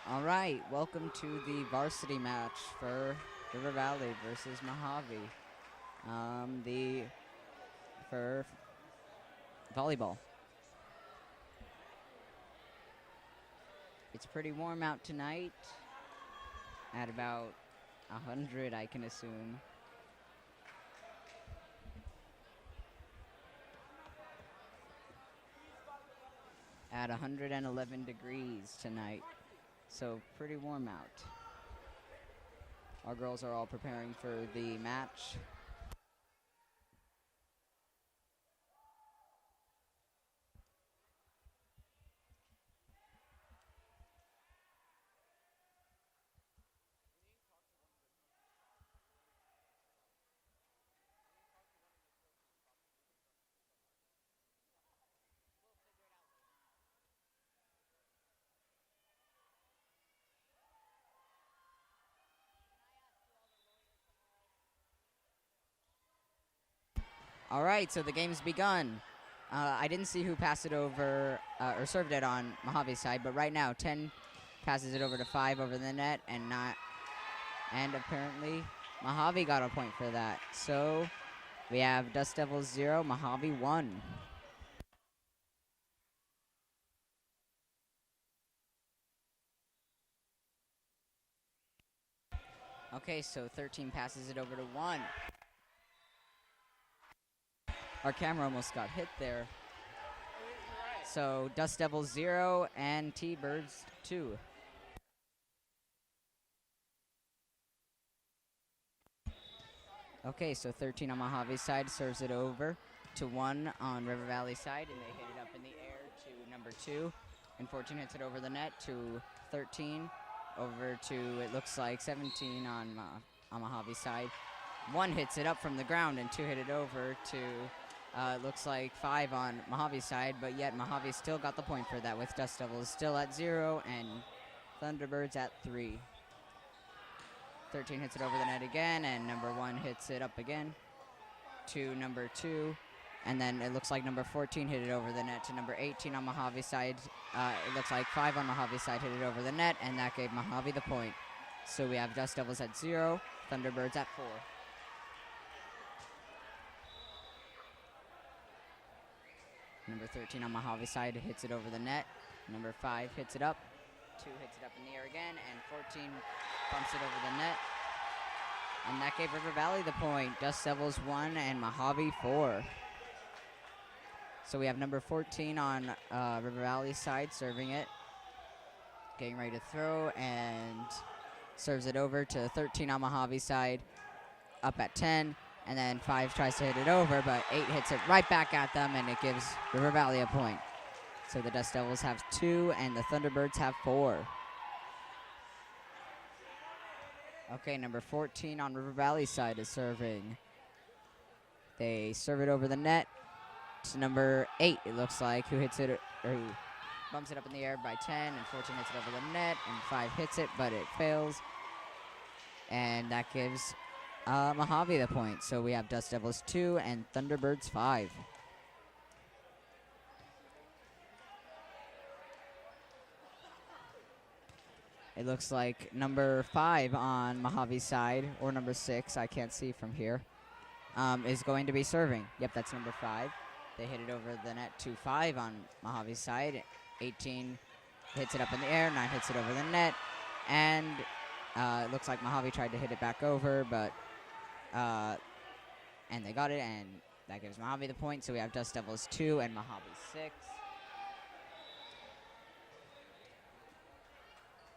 All right, welcome to the varsity match for River Valley versus Mohave. The for volleyball. It's pretty warm out tonight, at about 100, I can assume. At 111 degrees tonight, so pretty warm out. Our girls are all preparing for the match. All right, so the game's begun. I didn't see who passed it over or served it on Mojave's side, but right now 10 passes it over to 5 over the net, and apparently Mohave got a point for that. So we have Dust Devils 0, Mohave 1. Okay, so 13 passes it over to 1. Our camera almost got hit there. So Dust Devils 0 and T-Birds 2. Okay, so 13 on Mojave's side serves it over to 1 on River Valley side, and they hit it up in the air to number 2. And 14 hits it over the net to 13, over to, it looks like, 17 on Mojave's side. 1 hits it up from the ground, and 2 hit it over to, it looks like 5 on Mojave's side, but yet Mohave still got the point for that, with Dust Devils still at 0 and Thunderbirds at 3. 13 hits it over the net again, and number 1 hits it up again to number 2. And then it looks like number 14 hit it over the net to number 18 on Mojave's side. It looks like 5 on Mojave's side hit it over the net, and that gave Mohave the point. So we have Dust Devils at 0, Thunderbirds at 4. Number 13 on Mojave's side hits it over the net. Number 5 hits it up. 2 hits it up in the air again, and 14 bumps it over the net. And that gave River Valley the point. Dust Devils 1 and Mohave 4. So we have number 14 on River Valley's side serving it. Getting ready to throw, and serves it over to 13 on Mojave's side. Up at 10. And then 5 tries to hit it over, but 8 hits it right back at them, and it gives River Valley a point. So the Dust Devils have 2, and the Thunderbirds have 4. Okay, number 14 on River Valley's side is serving. They serve it over the net to number 8, it looks like, who hits it, or who bumps it up in the air by 10, and 14 hits it over the net, and 5 hits it, but it fails. And that gives Mohave the point. So we have Dust Devils 2 and Thunderbirds 5. It looks like number 5 on Mojave's side, or number 6, I can't see from here, is going to be serving. Yep, that's number 5. They hit it over the net to 5 on Mojave's side. 18 hits it up in the air, 9 hits it over the net, and it looks like Mohave tried to hit it back over, but and they got it, and that gives Mohave the point. So we have Dust Devils 2 and Mohave 6.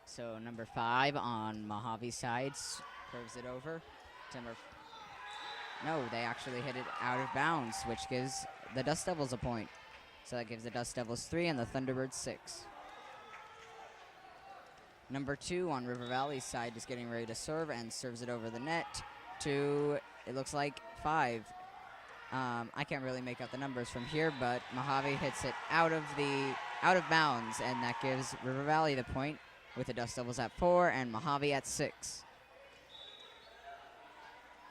So number 5 on Mojave's side curves it over to no, they actually hit it out of bounds, which gives the Dust Devils a point. So that gives the Dust Devils 3 and the Thunderbirds 6. Number 2 on River Valley's side is getting ready to serve and serves it over the net to, it looks like, 5. I can't really make out the numbers from here, but Mohave hits it out of bounds, and that gives River Valley the point, with the Dust Devils at 4 and Mohave at 6.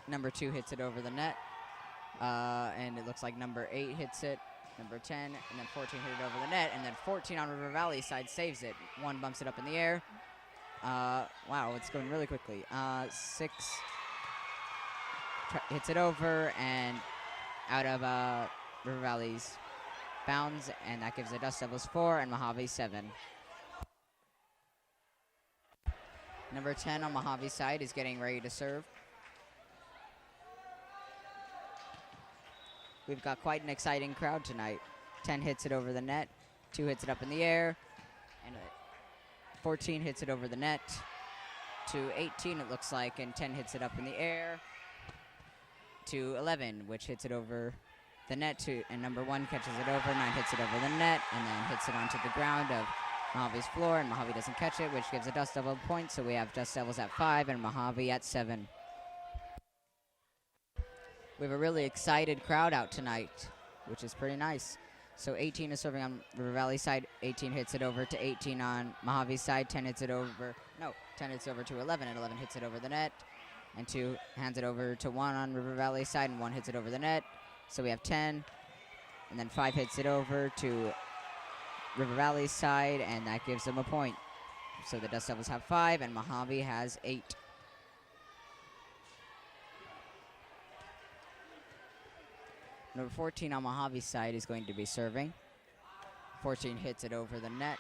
Number 2 hits it over the net, and it looks like number 8 hits it, number 10, and then 14 hit it over the net, and then 14 on River Valley's side saves it. 1 bumps it up in the air, Wow, it's going really quickly. 6 hits it over and out of River Valley's bounds, and that gives the Dust Devils 4 and Mohave 7. Number 10 on Mojave's side is getting ready to serve. We've got quite an exciting crowd tonight. 10 hits it over the net, 2 hits it up in the air, and 14 hits it over the net, to 18 it looks like, and 10 hits it up in the air, to 11, which hits it over the net, and number 1 catches it over, 9 hits it over the net, and then hits it onto the ground of Mojave's floor, and Mohave doesn't catch it, which gives the Dust Devil a point, so we have Dust Devils at 5 and Mohave at 7. We have a really excited crowd out tonight, which is pretty nice. So 18 is serving on River Valley side, 18 hits it over to 18 on Mojave's side, 10 hits it over to 11, and 11 hits it over the net, and 2 hands it over to 1 on River Valley side, and 1 hits it over the net. So we have 10, and then 5 hits it over to River Valley's side, and that gives them a point. So the Dust Devils have 5, and Mohave has 8. Number 14 on Mojave's side is going to be serving. 14 hits it over the net,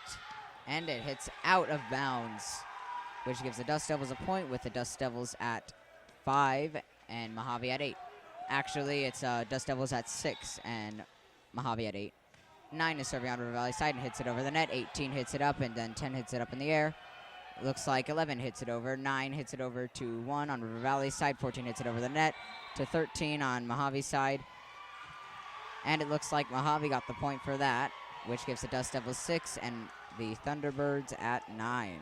and it hits out of bounds, which gives the Dust Devils a point, with the Dust Devils at 5 and Mohave at 8. Actually, it's Dust Devils at 6 and Mohave at 8. 9 is serving on River Valley side and hits it over the net. 18 hits it up, and then 10 hits it up in the air. It looks like 11 hits it over. 9 hits it over to 1 on River Valley side. 14 hits it over the net to 13 on Mojave's side. And it looks like Mohave got the point for that, which gives the Dust Devils 6 and the Thunderbirds at 9.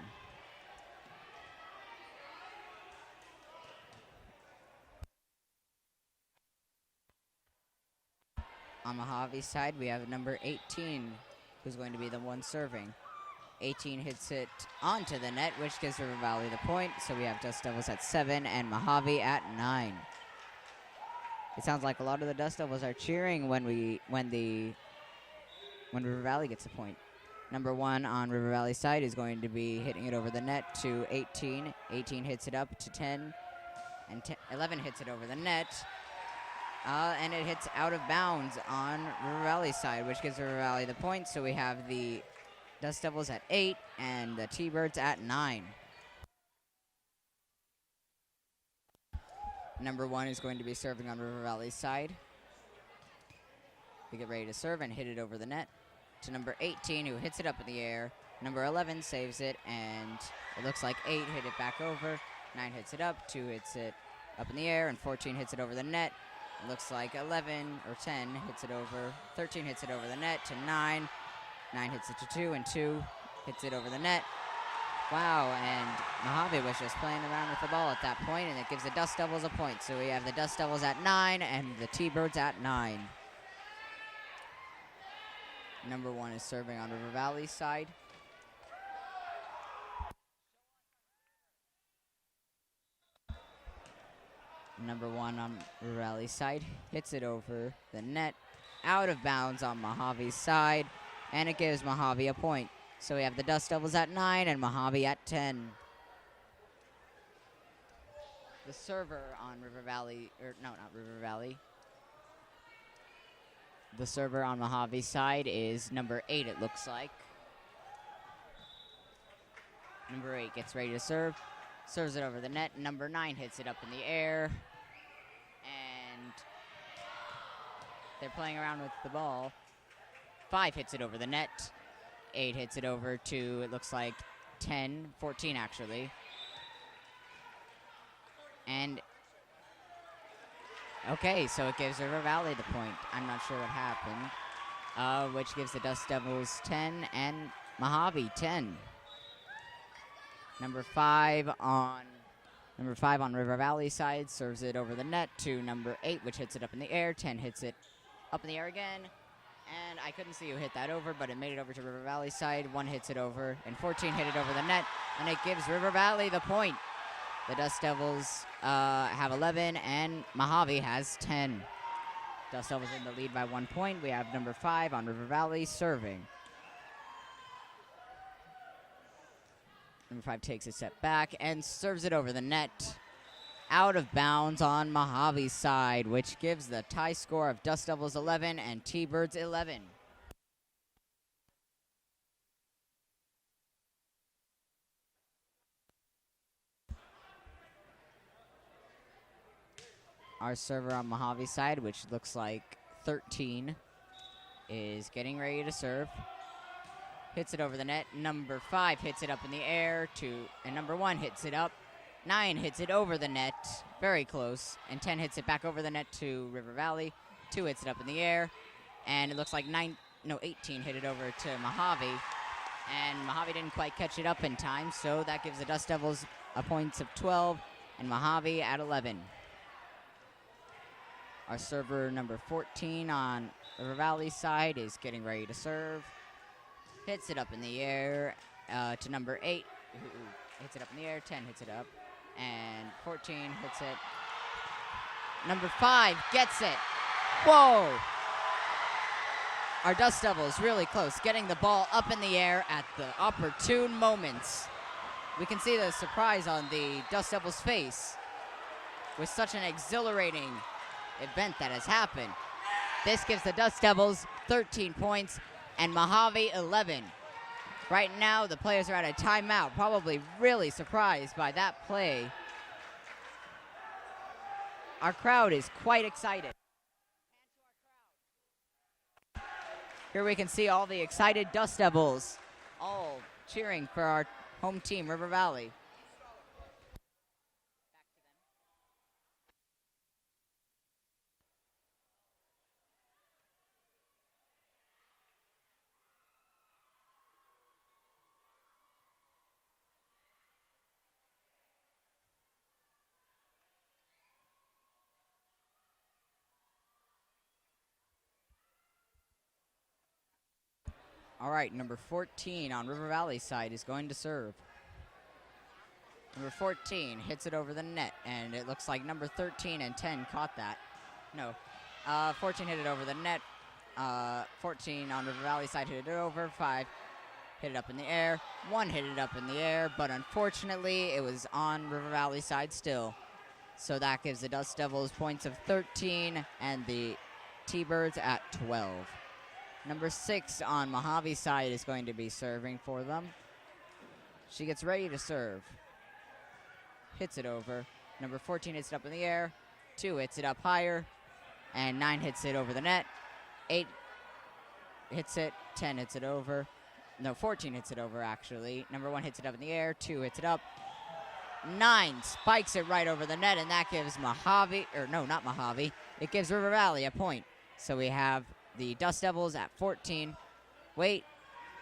On Mojave's side, we have number 18, who's going to be the one serving. 18 hits it onto the net, which gives River Valley the point, so we have Dust Devils at 7 and Mohave at 9. It sounds like a lot of the Dust Devils are cheering when River Valley gets a point. Number 1 on River Valley side is going to be hitting it over the net to 18. 18 hits it up to 10, and 11 hits it over the net. And it hits out of bounds on River Valley's side, which gives River Valley the point. So we have the Dust Devils at 8 and the T-Birds at 9. Number 1 is going to be serving on River Valley's side. We get ready to serve and hit it over the net to number 18, who hits it up in the air. Number 11 saves it, and it looks like 8 hit it back over. 9 hits it up, 2 hits it up in the air, and 14 hits it over the net. It looks like 11 or 10 hits it over. 13 hits it over the net to 9. 9 hits it to 2, and 2 hits it over the net. Wow, and Mohave was just playing around with the ball at that point, and it gives the Dust Devils a point. So we have the Dust Devils at 9 and the T-Birds at 9. Number 1 is serving on River Valley's side. Number 1 on River Valley's side hits it over the net, out of bounds on Mojave's side, and it gives Mohave a point. So we have the Dust Devils at 9 and Mohave at 10. The server on River Valley, not River Valley. The server on Mojave's side is number 8, it looks like. Number 8 gets ready to serve, serves it over the net. Number 9 hits it up in the air, and they're playing around with the ball. 5 hits it over the net. 8 hits it over to, it looks like 14 actually. And, okay, so it gives River Valley the point. I'm not sure what happened. Which gives the Dust Devils 10 and Mohave 10. Number 5 on River Valley side serves it over the net to number 8, which hits it up in the air. 10 hits it up in the air again. And I couldn't see who hit that over, but it made it over to River Valley's side. 1 hits it over, and 14 hit it over the net, and it gives River Valley the point. The Dust Devils have 11, and Mohave has 10. Dust Devils in the lead by 1 point. We have number 5 on River Valley serving. Number 5 takes a step back and serves it over the net. Out of bounds on Mojave's side, which gives the tie score of Dust Devils 11 and T-Birds 11. Our server on Mojave's side, which looks like 13, is getting ready to serve. Hits it over the net. Number 5 hits it up in the air, and number 1 hits it up. 9 hits it over the net, very close, and 10 hits it back over the net to River Valley. 2 hits it up in the air, and it looks like 18 hit it over to Mohave, and Mohave didn't quite catch it up in time, so that gives the Dust Devils a points of 12 and Mohave at 11. Our server number 14 on River Valley's side is getting ready to serve. Hits it up in the air to number 8, who hits it up in the air. 10 hits it up, and 14 hits it. Number 5 gets it. Whoa! Our Dust Devils really close, getting the ball up in the air at the opportune moments. We can see the surprise on the Dust Devils' face with such an exhilarating event that has happened. This gives the Dust Devils 13 points and Mohave 11. Right now, the players are at a timeout, probably really surprised by that play. Our crowd is quite excited. Here we can see all the excited Dust Devils, all cheering for our home team, River Valley. All right, number 14 on River Valley's side is going to serve. Number 14 hits it over the net, and it looks like number 13 and 10 caught that. No, 14 hit it over the net. 14 on River Valley's side hit it over. 5 hit it up in the air. 1 hit it up in the air, but unfortunately it was on River Valley's side still. So that gives the Dust Devils points of 13 and the T-Birds at 12. Number 6 on Mojave's side is going to be serving for them. She gets ready to serve. Hits it over. Number 14 hits it up in the air. 2 hits it up higher. And 9 hits it over the net. 8 hits it. 10 hits it over. No, 14 hits it over, actually. Number 1 hits it up in the air. 2 hits it up. 9 spikes it right over the net, and that gives Mohave, or no, not Mohave. It gives River Valley a point. So we have the Dust Devils at 14. Wait,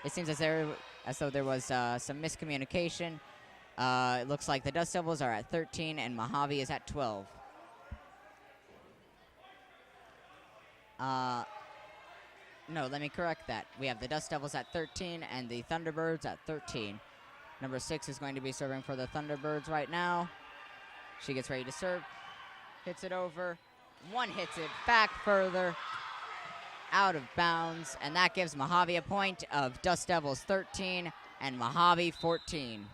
it seems as though there was some miscommunication. It looks like the Dust Devils are at 13 and Mohave is at 12. No, let me correct that. We have the Dust Devils at 13 and the Thunderbirds at 13. Number 6 is going to be serving for the Thunderbirds right now. She gets ready to serve. Hits it over. 1 hits it back further. Out of bounds, and that gives Mohave a point of Dust Devils 13 and Mohave 14.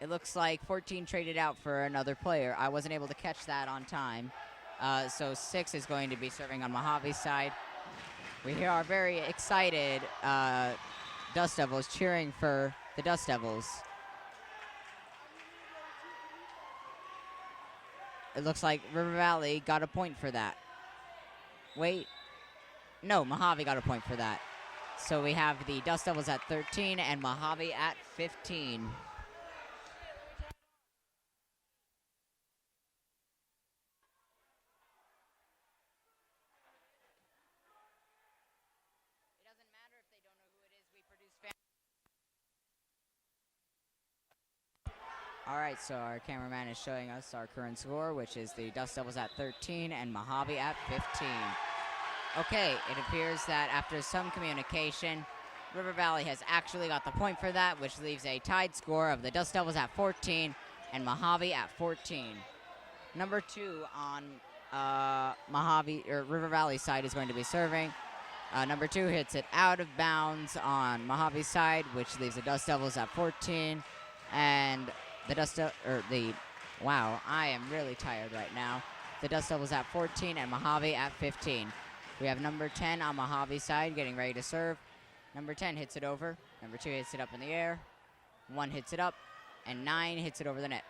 It looks like 14 traded out for another player. I wasn't able to catch that on time. So 6 is going to be serving on Mojave's side. We are very excited Dust Devils cheering for the Dust Devils. It looks like River Valley got a point for that. Wait. No, Mohave got a point for that. So we have the Dust Devils at 13 and Mohave at 15. All right, so our cameraman is showing us our current score, which is the Dust Devils at 13 and Mohave at 15. Okay, it appears that after some communication, River Valley has actually got the point for that, which leaves a tied score of the Dust Devils at 14 and Mohave at 14. Number 2 on Mohave or River Valley side is going to be serving. Number 2 hits it out of bounds on Mojave's side, which leaves the Dust Devils at 14. And wow, I am really tired right now. The Dust Devils at 14 and Mohave at 15. We have number 10 on Mojave's side getting ready to serve. Number 10 hits it over. Number 2 hits it up in the air. 1 hits it up. And 9 hits it over the net.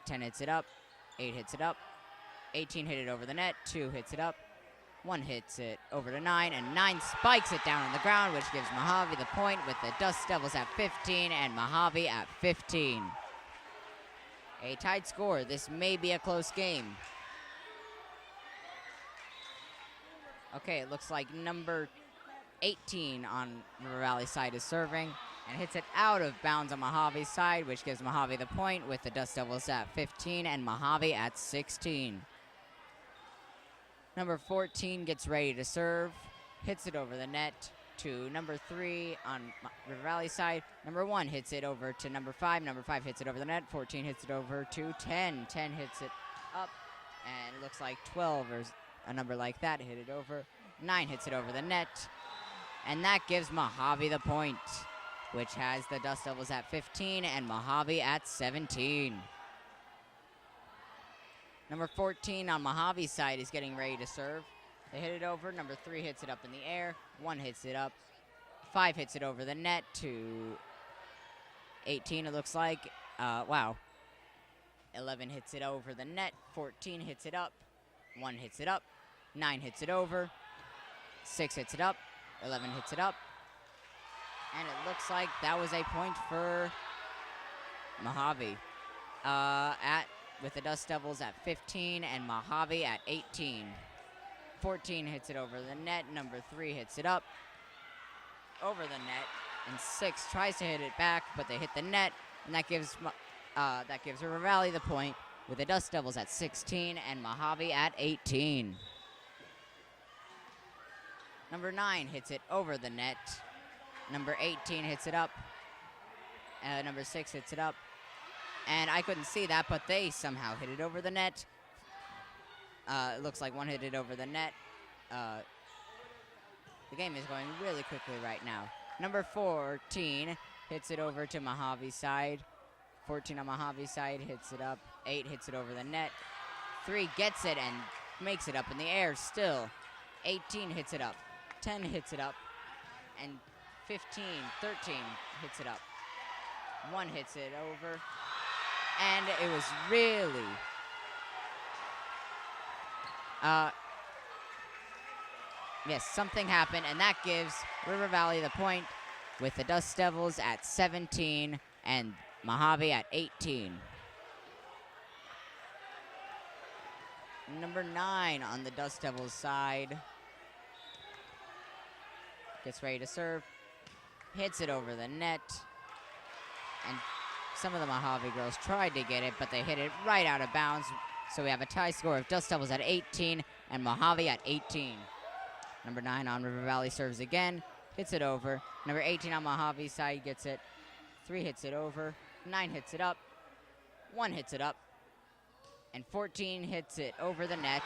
10 hits it up. 8 hits it up. 18 hit it over the net. 2 hits it up. 1 hits it over to 9, and 9 spikes it down on the ground, which gives Mohave the point with the Dust Devils at 15 and Mohave at 15. A tied score. This may be a close game. Okay, it looks like number 18 on River Valley side is serving and hits it out of bounds on Mojave's side, which gives Mohave the point with the Dust Devils at 15 and Mohave at 16. Number 14 gets ready to serve, hits it over the net to number 3 on River Valley side. Number 1 hits it over to number 5. Number 5 hits it over the net. 14 hits it over to 10. 10 hits it up, and it looks like 12 or a number like that hit it over. 9 hits it over the net, and that gives Mohave the point, which has the Dust Devils at 15 and Mohave at 17. Number 14 on Mojave's side is getting ready to serve. They hit it over. Number 3 hits it up in the air. 1 hits it up. 5 hits it over the net to 18, it looks like. Wow. 11 hits it over the net. 14 hits it up. 1 hits it up. 9 hits it over. 6 hits it up. 11 hits it up. And it looks like that was a point for Mohave. With the Dust Devils at 15 and Mohave at 18. 14 hits it over the net. Number 3 hits it up over the net, and 6 tries to hit it back, but they hit the net, and that gives River Valley the point with the Dust Devils at 16 and Mohave at 18. Number 9 hits it over the net. Number 18 hits it up. Number 6 hits it up. And I couldn't see that, but they somehow hit it over the net. It looks like 1 hit it over the net. The game is going really quickly right now. Number 14 hits it over to Mojave's side. 14 on Mojave's side hits it up. 8 hits it over the net. 3 gets it and makes it up in the air still. 18 hits it up. 10 hits it up. And 15, 13 hits it up. 1 hits it over. And it was really yes, something happened, and that gives River Valley the point with the Dust Devils at 17 and Mohave at 18. Number 9 on the Dust Devils side gets ready to serve, hits it over the net, and some of the Mohave girls tried to get it, but they hit it right out of bounds. So we have a tie score of Dust Devils at 18 and Mohave at 18. Number 9 on River Valley serves again, hits it over. Number 18 on Mojave's side gets it. 3 hits it over. 9 hits it up. 1 hits it up. And 14 hits it over the net.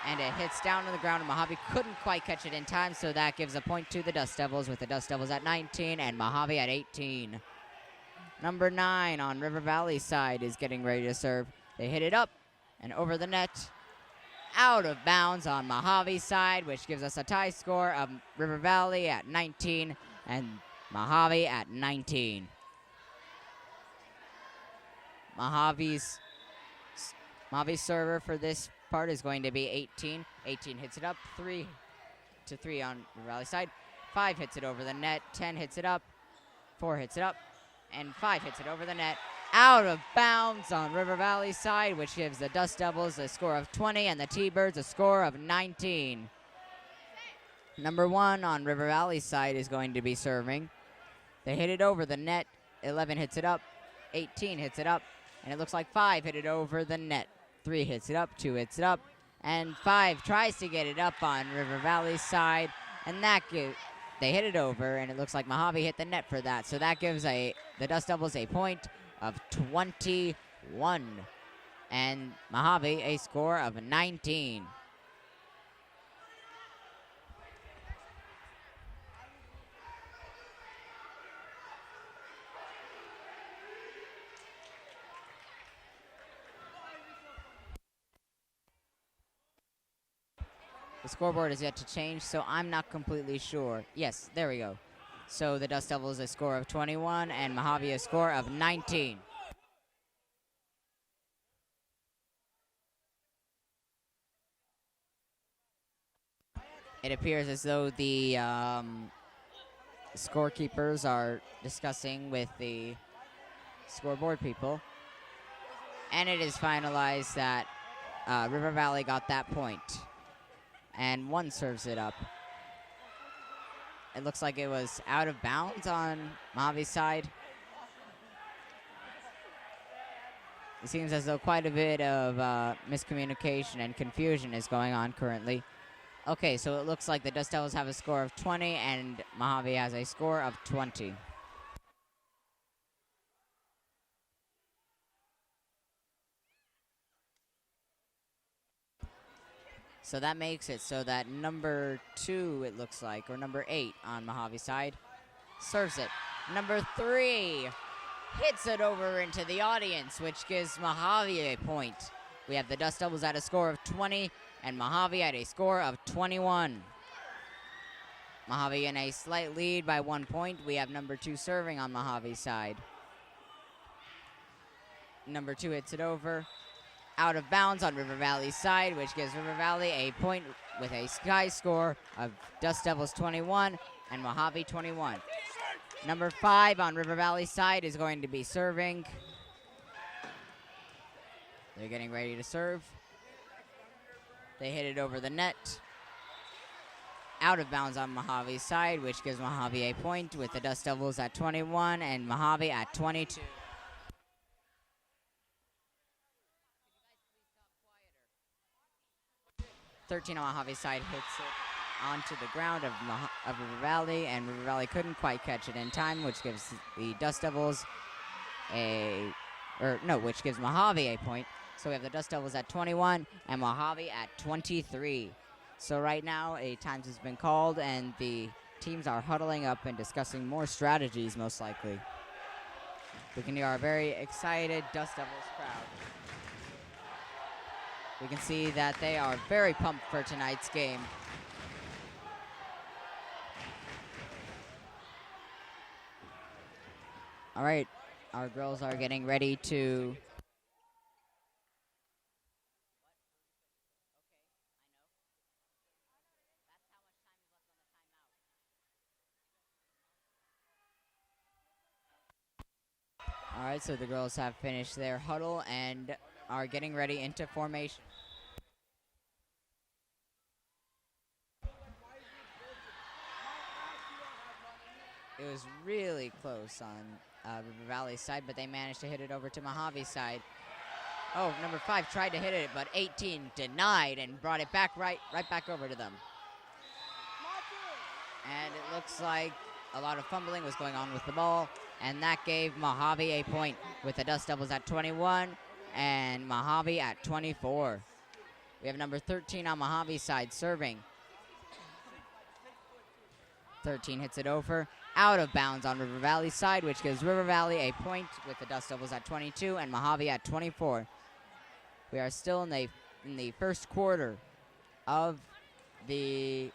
And it hits down to the ground, and Mohave couldn't quite catch it in time, so that gives a point to the Dust Devils with the Dust Devils at 19 and Mohave at 18. Number 9 on River Valley's side is getting ready to serve. They hit it up and over the net, out of bounds on Mojave's side, which gives us a tie score of River Valley at 19 and Mohave at 19. Mojave's server for this part is going to be 18. 18 hits it up, 3 on River Valley's side. 5 hits it over the net, 10 hits it up, 4 hits it up, and 5 hits it over the net, out of bounds on River Valley's side, which gives the Dust Devils a score of 20 and the T-Birds a score of 19. Number 1 on River Valley's side is going to be serving. They hit it over the net. 11 hits it up. 18 hits it up. And it looks like 5 hit it over the net. 3 hits it up. 2 hits it up. And 5 tries to get it up on River Valley's side. And they hit it over, and it looks like Mohave hit the net for that. So that gives the Dust Devils a point of 21 and Mohave a score of 19. The scoreboard is yet to change, so I'm not completely sure. Yes, there we go. So the Dust Devils a score of 21 and Mohave a score of 19. It appears as though the scorekeepers are discussing with the scoreboard people. And it is finalized that River Valley got that point. And one serves it up. It looks like it was out of bounds on Mohave's side. It seems as though quite a bit of miscommunication and confusion is going on currently. Okay, so it looks like the Dust Devils have a score of 20 and Mohave has a score of 20. So that makes it so that number 2, it looks like, or number 8 on Mohave's side, serves it. Number 3 hits it over into the audience, which gives Mohave a point. We have the Dust Devils at a score of 20 and Mohave at a score of 21. Mohave in a slight lead by 1 point. We have number 2 serving on Mohave's side. Number 2 hits it over. Out of bounds on River Valley's side, which gives River Valley a point with a sky score of Dust Devils 21 and Mohave 21. Number 5 on River Valley's side is going to be serving. They're getting ready to serve. They hit it over the net. Out of bounds on Mohave's side, which gives Mohave a point with the Dust Devils at 21 and Mohave at 22. Thirteen on Mohave's side hits it onto the ground of River Valley, and River Valley couldn't quite catch it in time, which gives the Dust Devils which gives Mohave a point. So we have the Dust Devils at 21 and Mohave at 23. So right now, a times has been called, and the teams are huddling up and discussing more strategies, most likely. We can hear our very excited Dust Devils crowd. We can see that they are very pumped for tonight's game. All right, our girls are getting ready to All right, so the girls have finished their huddle and are getting ready into formation. It was really close on River Valley's side, but they managed to hit it over to Mohave's side. Oh, number 5 tried to hit it, but 18 denied and brought it back right back over to them. And it looks like a lot of fumbling was going on with the ball, and that gave Mohave a point with the Dust Devils at 21 and Mohave at 24. We have number 13 on Mohave's side serving. 13 hits it over, out of bounds on River Valley's side, which gives River Valley a point with the Dust Devils at 22 and Mohave at 24. We are still in the first quarter of the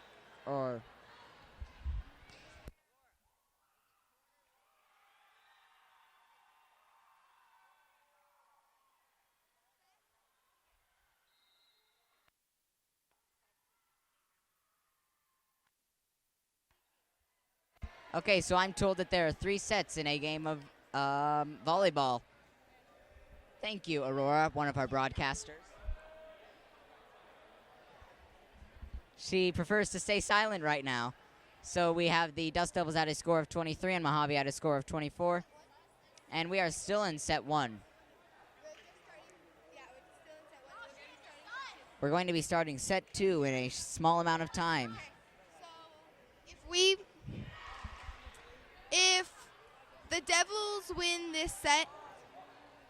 Okay, so I'm told that there are 3 sets in a game of volleyball. Thank you, Aurora, one of our broadcasters. She prefers to stay silent right now. So we have the Dust Devils at a score of 23 and Mohave at a score of 24. And we are still in set 1. We're going to be starting set 2 in a small amount of time. If the Devils win this set,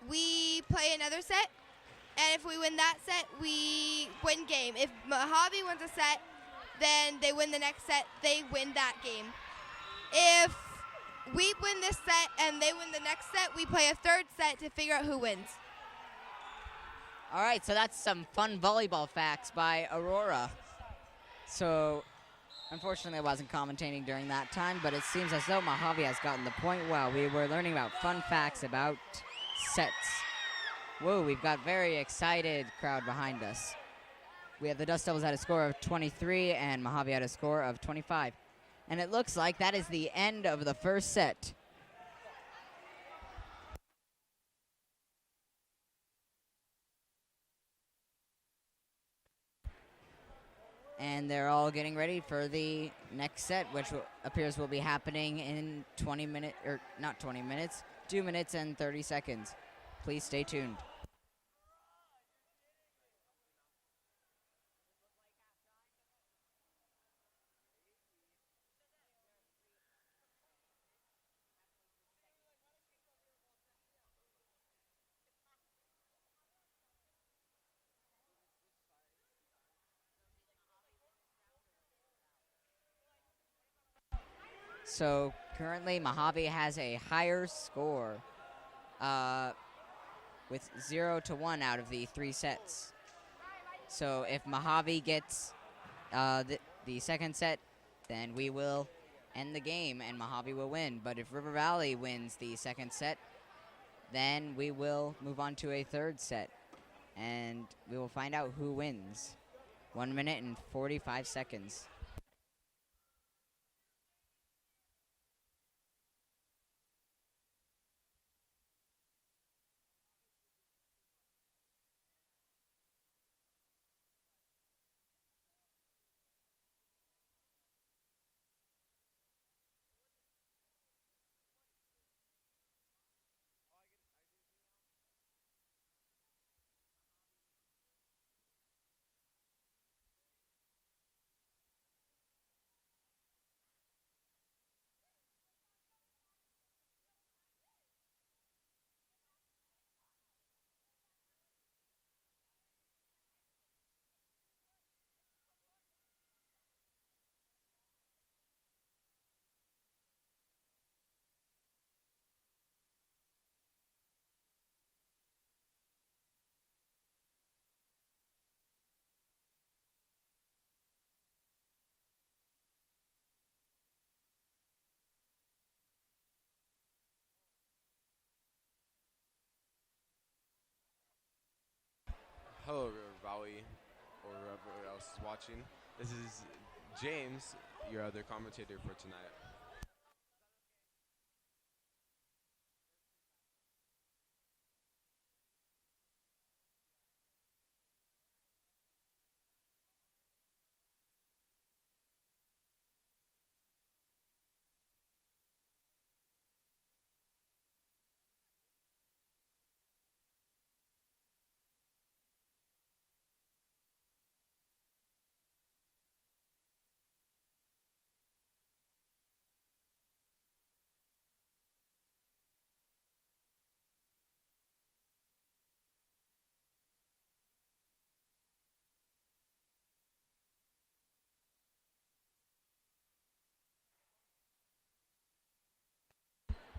we play another set, and if we win that set, we win game. If Mohave wins a set, then they win the next set, they win that game. If we win this set and they win the next set, we play a third set to figure out who wins. All right, so that's some fun volleyball facts by Aurora. So, unfortunately, I wasn't commentating during that time, but it seems as though Mohave has gotten the point well. We were learning about fun facts about sets. Whoa, we've got very excited crowd behind us. We have the Dust Devils at a score of 23 and Mohave at a score of 25. And it looks like that is the end of the first set. And they're all getting ready for the next set, which appears will be happening in 20 minutes, or not 20 minutes, 2 minutes and 30 seconds. Please stay tuned. So currently Mohave has a higher score with 0-1 out of the 3 sets. So if Mohave gets the second set, then we will end the game and Mohave will win. But if River Valley wins the second set, then we will move on to a third set. And we will find out who wins. 1 minute and 45 seconds. Hello, River Valley, or whoever else is watching. This is James, your other commentator for tonight.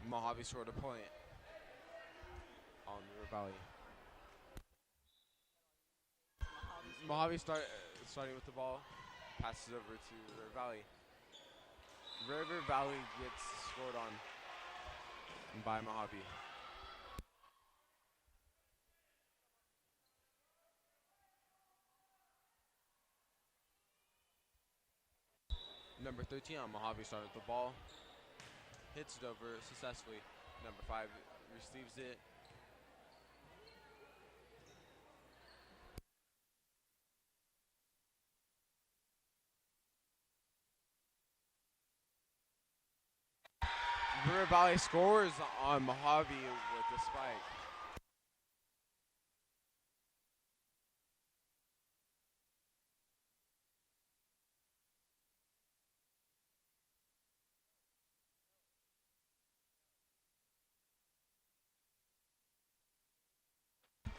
Mojave scored a point on River Valley. Mojave starting with the ball, passes over to River Valley. River Valley gets scored on by Mojave. Number 13 on Mojave started with the ball, hits it over successfully. Number 5 receives it. River Valley scores on Mojave with the spike.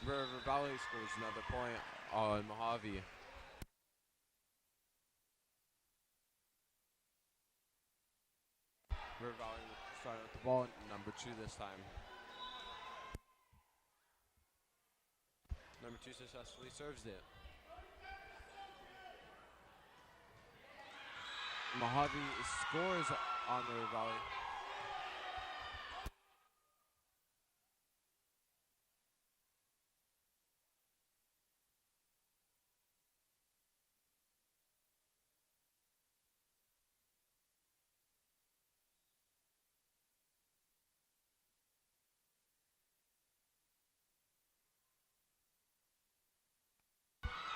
River Valley scores another point on Mojave. River Valley starting with the ball, number 2 this time. Number 2 successfully serves it. Mohave scores on the River Valley.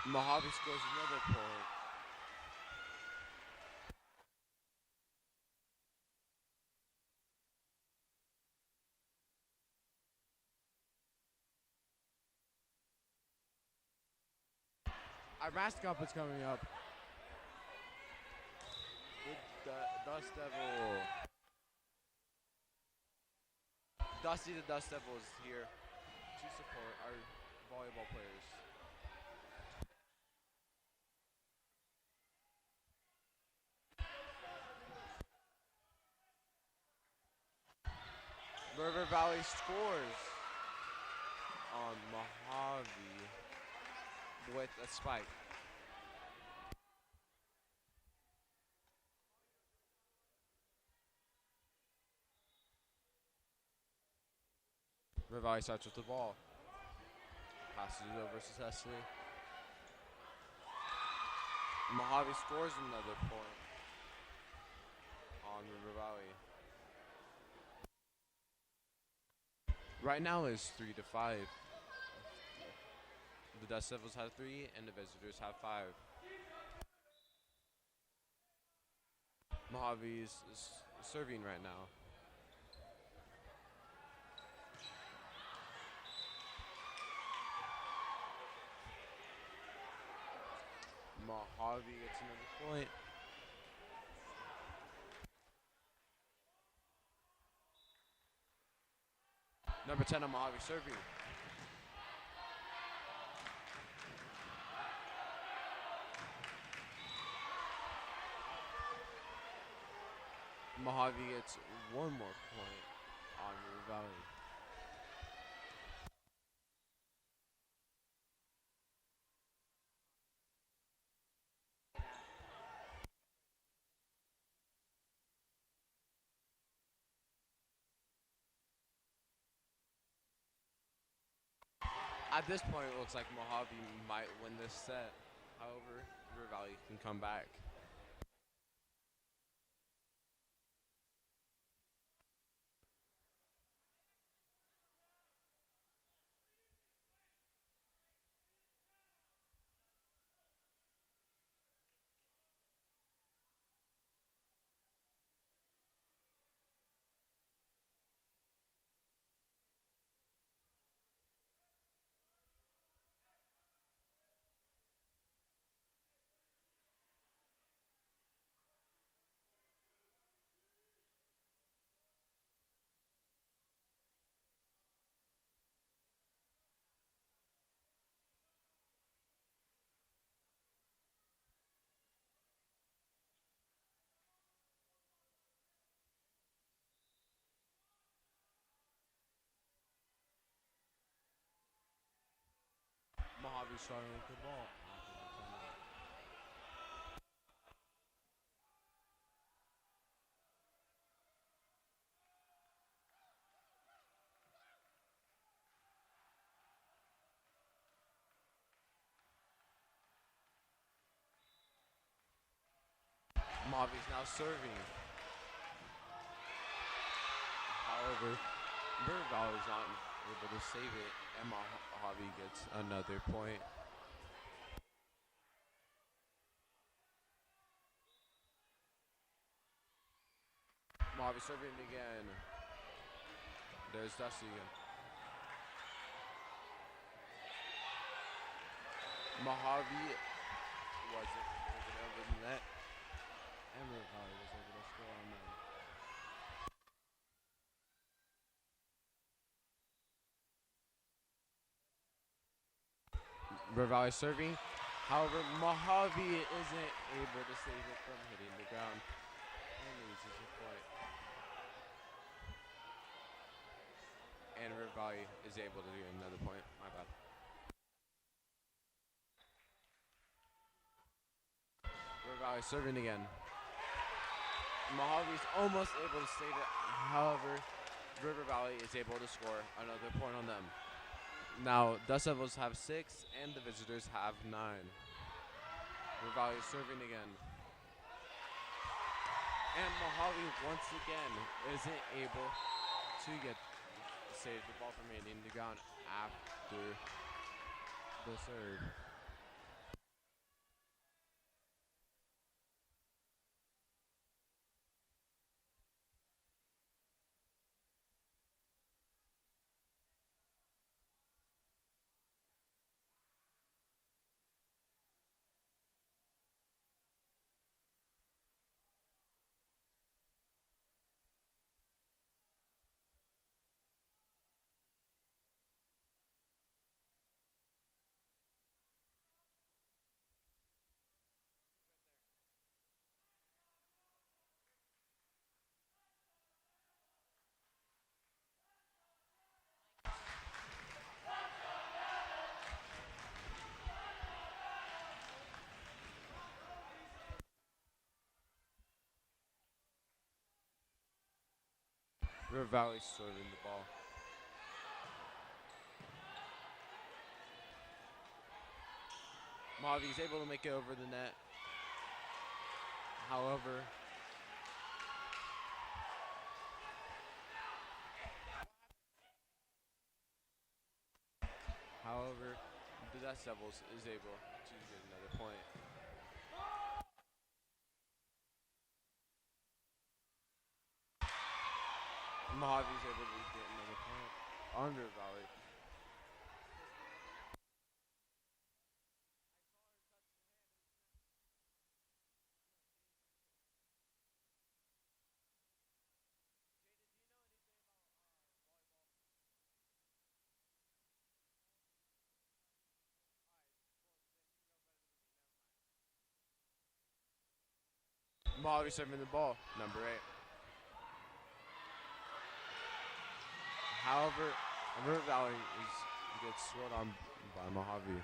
Mohave scores another point. Our mascot is coming up. The Dust Devil. Dusty the Dust Devil is here to support our volleyball players. River Valley scores on Mohave with a spike. River Valley starts with the ball. Passes it over successfully. Mohave scores another point on River Valley. Right now is 3-5. The Dust Devils have 3 and the visitors have 5. Mohave is serving right now. Mohave gets another point. Number 10 on Mohave serving. Mohave gets one more point on River Valley. At this point, it looks like Mohave might win this set. However, River Valley can come back. Mohave starting with the ball. Mohave is now serving. However, River Valley is not able to save it, and Mohave gets another point. Mohave serving again. There's Dusty again. Mohave wasn't over the net, and River Valley was able to score on them. River Valley serving. However, Mohave isn't able to save it from hitting the ground and loses a point. And River Valley is able to get another point. My bad. River Valley serving again. Mohave is almost able to save it. However, River Valley is able to score another point on them. Now, Dust Devils have 6 and the visitors have 9. River Valley is serving again. And Mohave once again isn't able to save the ball from hitting the ground after the serve. River Valley serving the ball. Mohave is able to make it over the net. However, the Dust Devils is able to get another point. Mohave is able to get another point on River Valley. Mohave serving the ball, number 8. However, River Valley gets scored on by Mohave.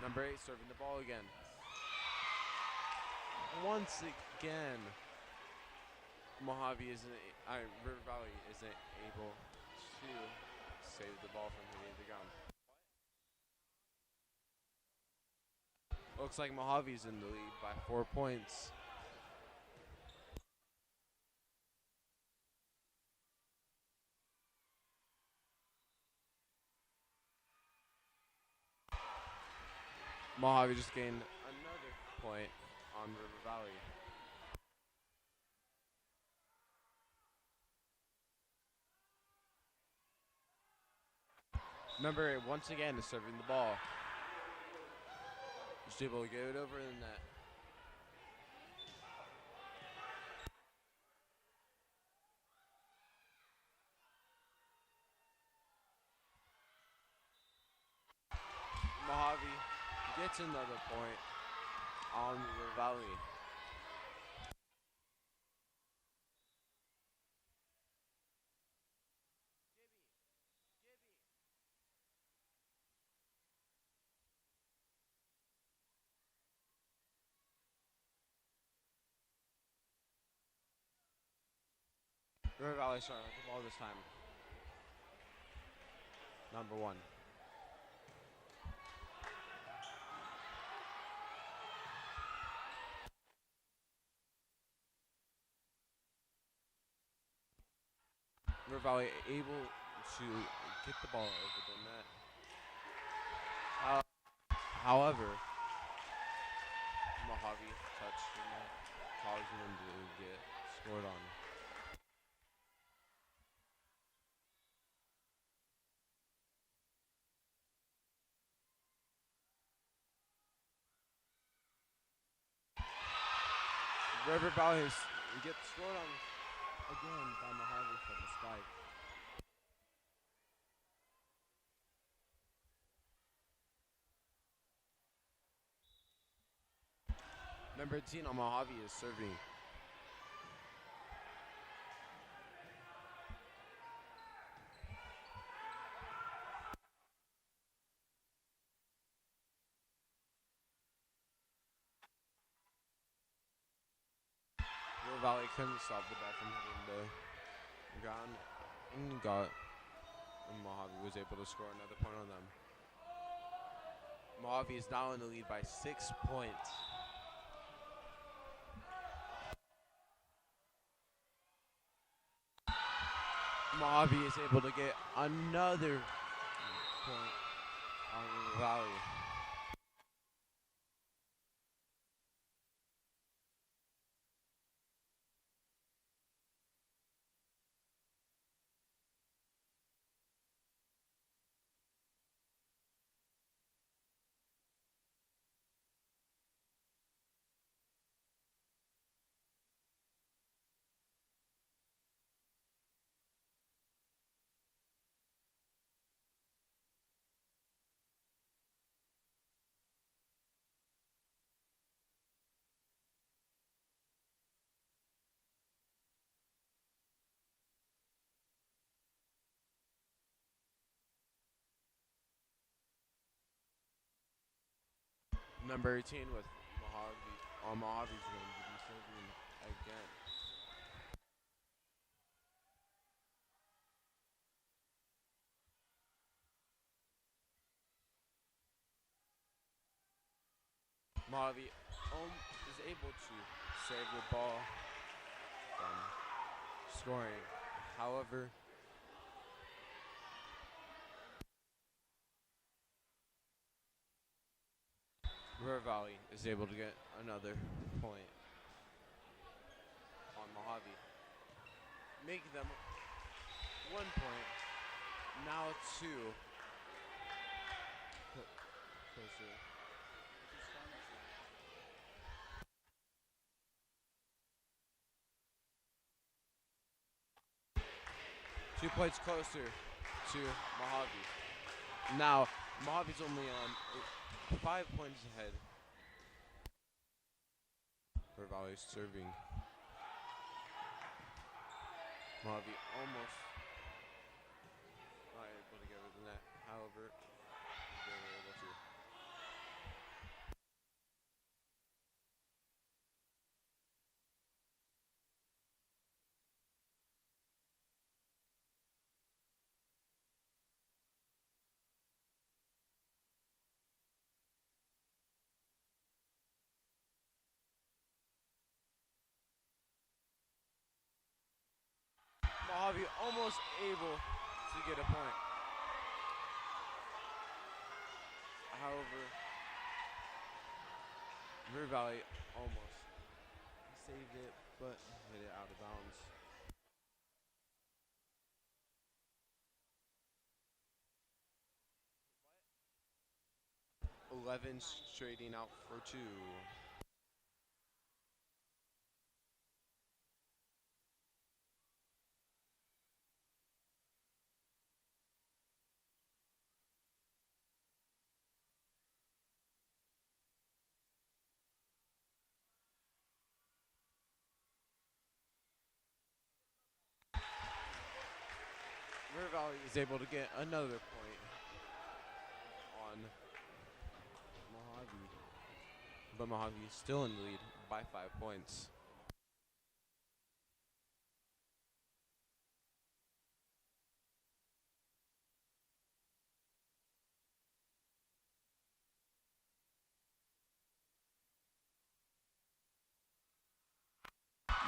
Number 8 serving the ball again. Once again, River Valley isn't able to save the ball from hitting the ground. Looks like Mojave's in the lead by 4 points. Mohave just gained another point on River Valley. Number 8 once again is serving the ball. Just able to get it over the net. Mohave gets another point on River Valley. River Valley starting with the ball this time. Number 1. River Valley able to get the ball over the net. However, Mohave touched the net, causing them to get scored on. River Valley gets scored on again by Mohave for the spike. Number 18 on Mohave is serving. River Valley couldn't stop the ball from hitting the ground and Mohave was able to score another point on them. Mohave is now in the lead by 6 points. Mohave is able to get another point on River Valley. Number 18 with Mohave. Mohave's going to be serving again. Mohave is able to save the ball from scoring. However, River Valley is able to get another point on Mohave. Make them 1 point. Now 2. Closer. 2 points closer to Mohave. Now, Mohave's only on 5 points ahead. River Valley serving. Mohave almost not able to get rid of the net. However, they were able to. Mohave almost able to get a point. However, River Valley almost saved it, but hit it out of bounds. Eleven straighting out for 2. River Valley is able to get another point on Mohave. But Mohave is still in the lead by 5 points.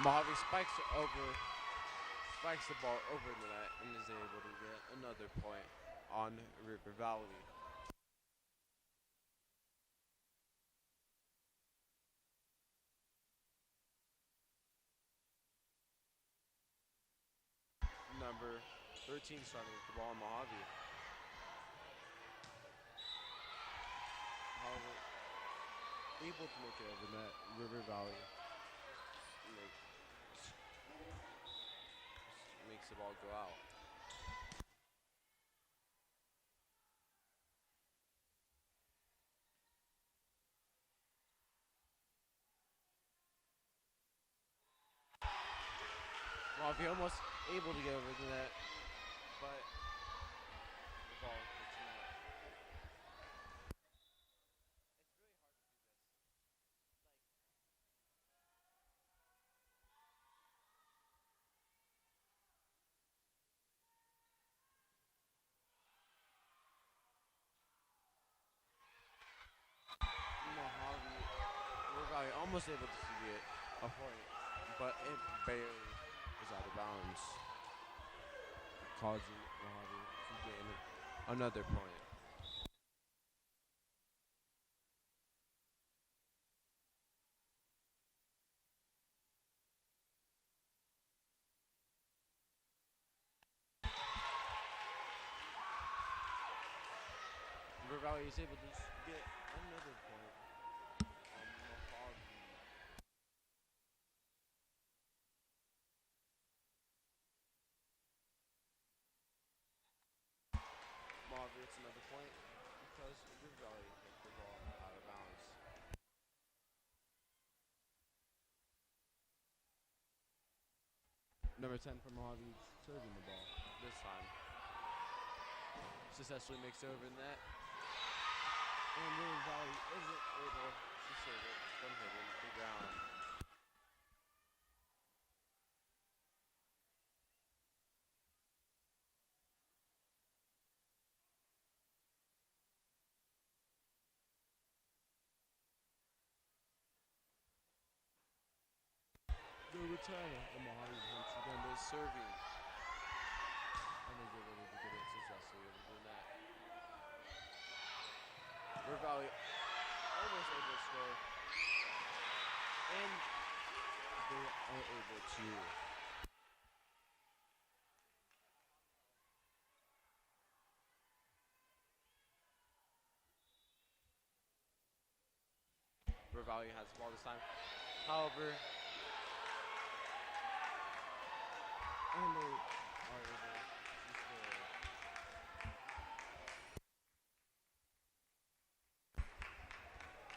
Mohave spikes the ball over the net and is able to get another point on River Valley. Number 13 starting with the ball, Mohave. However, able to make it over the net, River Valley makes the ball go out. Mohave almost able to get over the net, but the ball hits the net. Valley almost able to get a point, but it barely was out of bounds, causing Mohave to gain another point. River Valley is able to get another point on Mohave. Mohave gets another point because River Valley hit the ball out of bounds. Number 10 for Mohave serving the ball this time. Successfully makes over the net. And River Valley isn't able to save it from hitting the ground. The return of Mohave once again is serving. And is able to get it successfully over the net. River Valley almost able to score. And they are able to. River Valley has the ball this time. However, and they are able to score.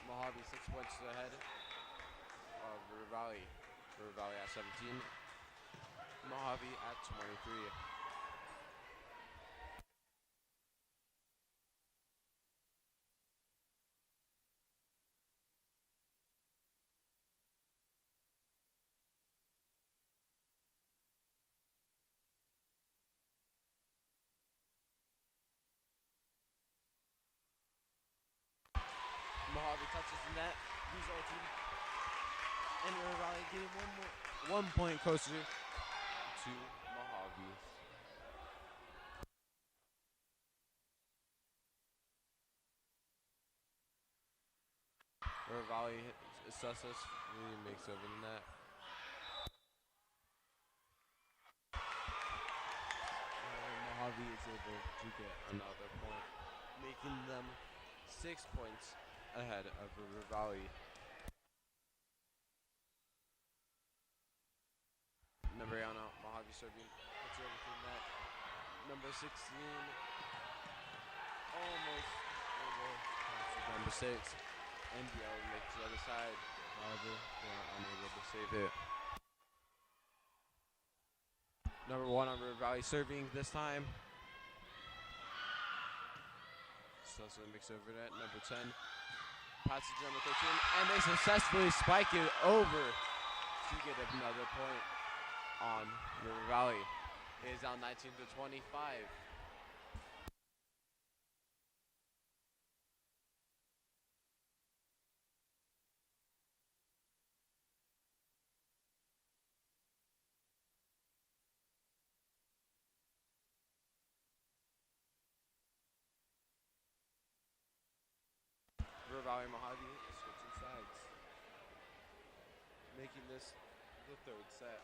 Mohave 6 points ahead of River Valley. River Valley at 17. Mohave at 23. Mohave touches the net, resulting in River Valley getting 1 point closer to Mohave. River Valley successfully makes over the net. Mohave is able to get another point, making them 6 points ahead of River Valley. Number 8 out, Mohave serving, puts it over to the net. Number 16, almost able to pass it. Number 6, NBL makes the other side. However, they are unable to save it. Number 1 on River Valley serving this time. Successfully makes over that. Number 10 passes to number 13, and they successfully spike it over to get another point on River Valley. It is now 19 to 25. River Valley and Mohave is switching sides, making this the third set.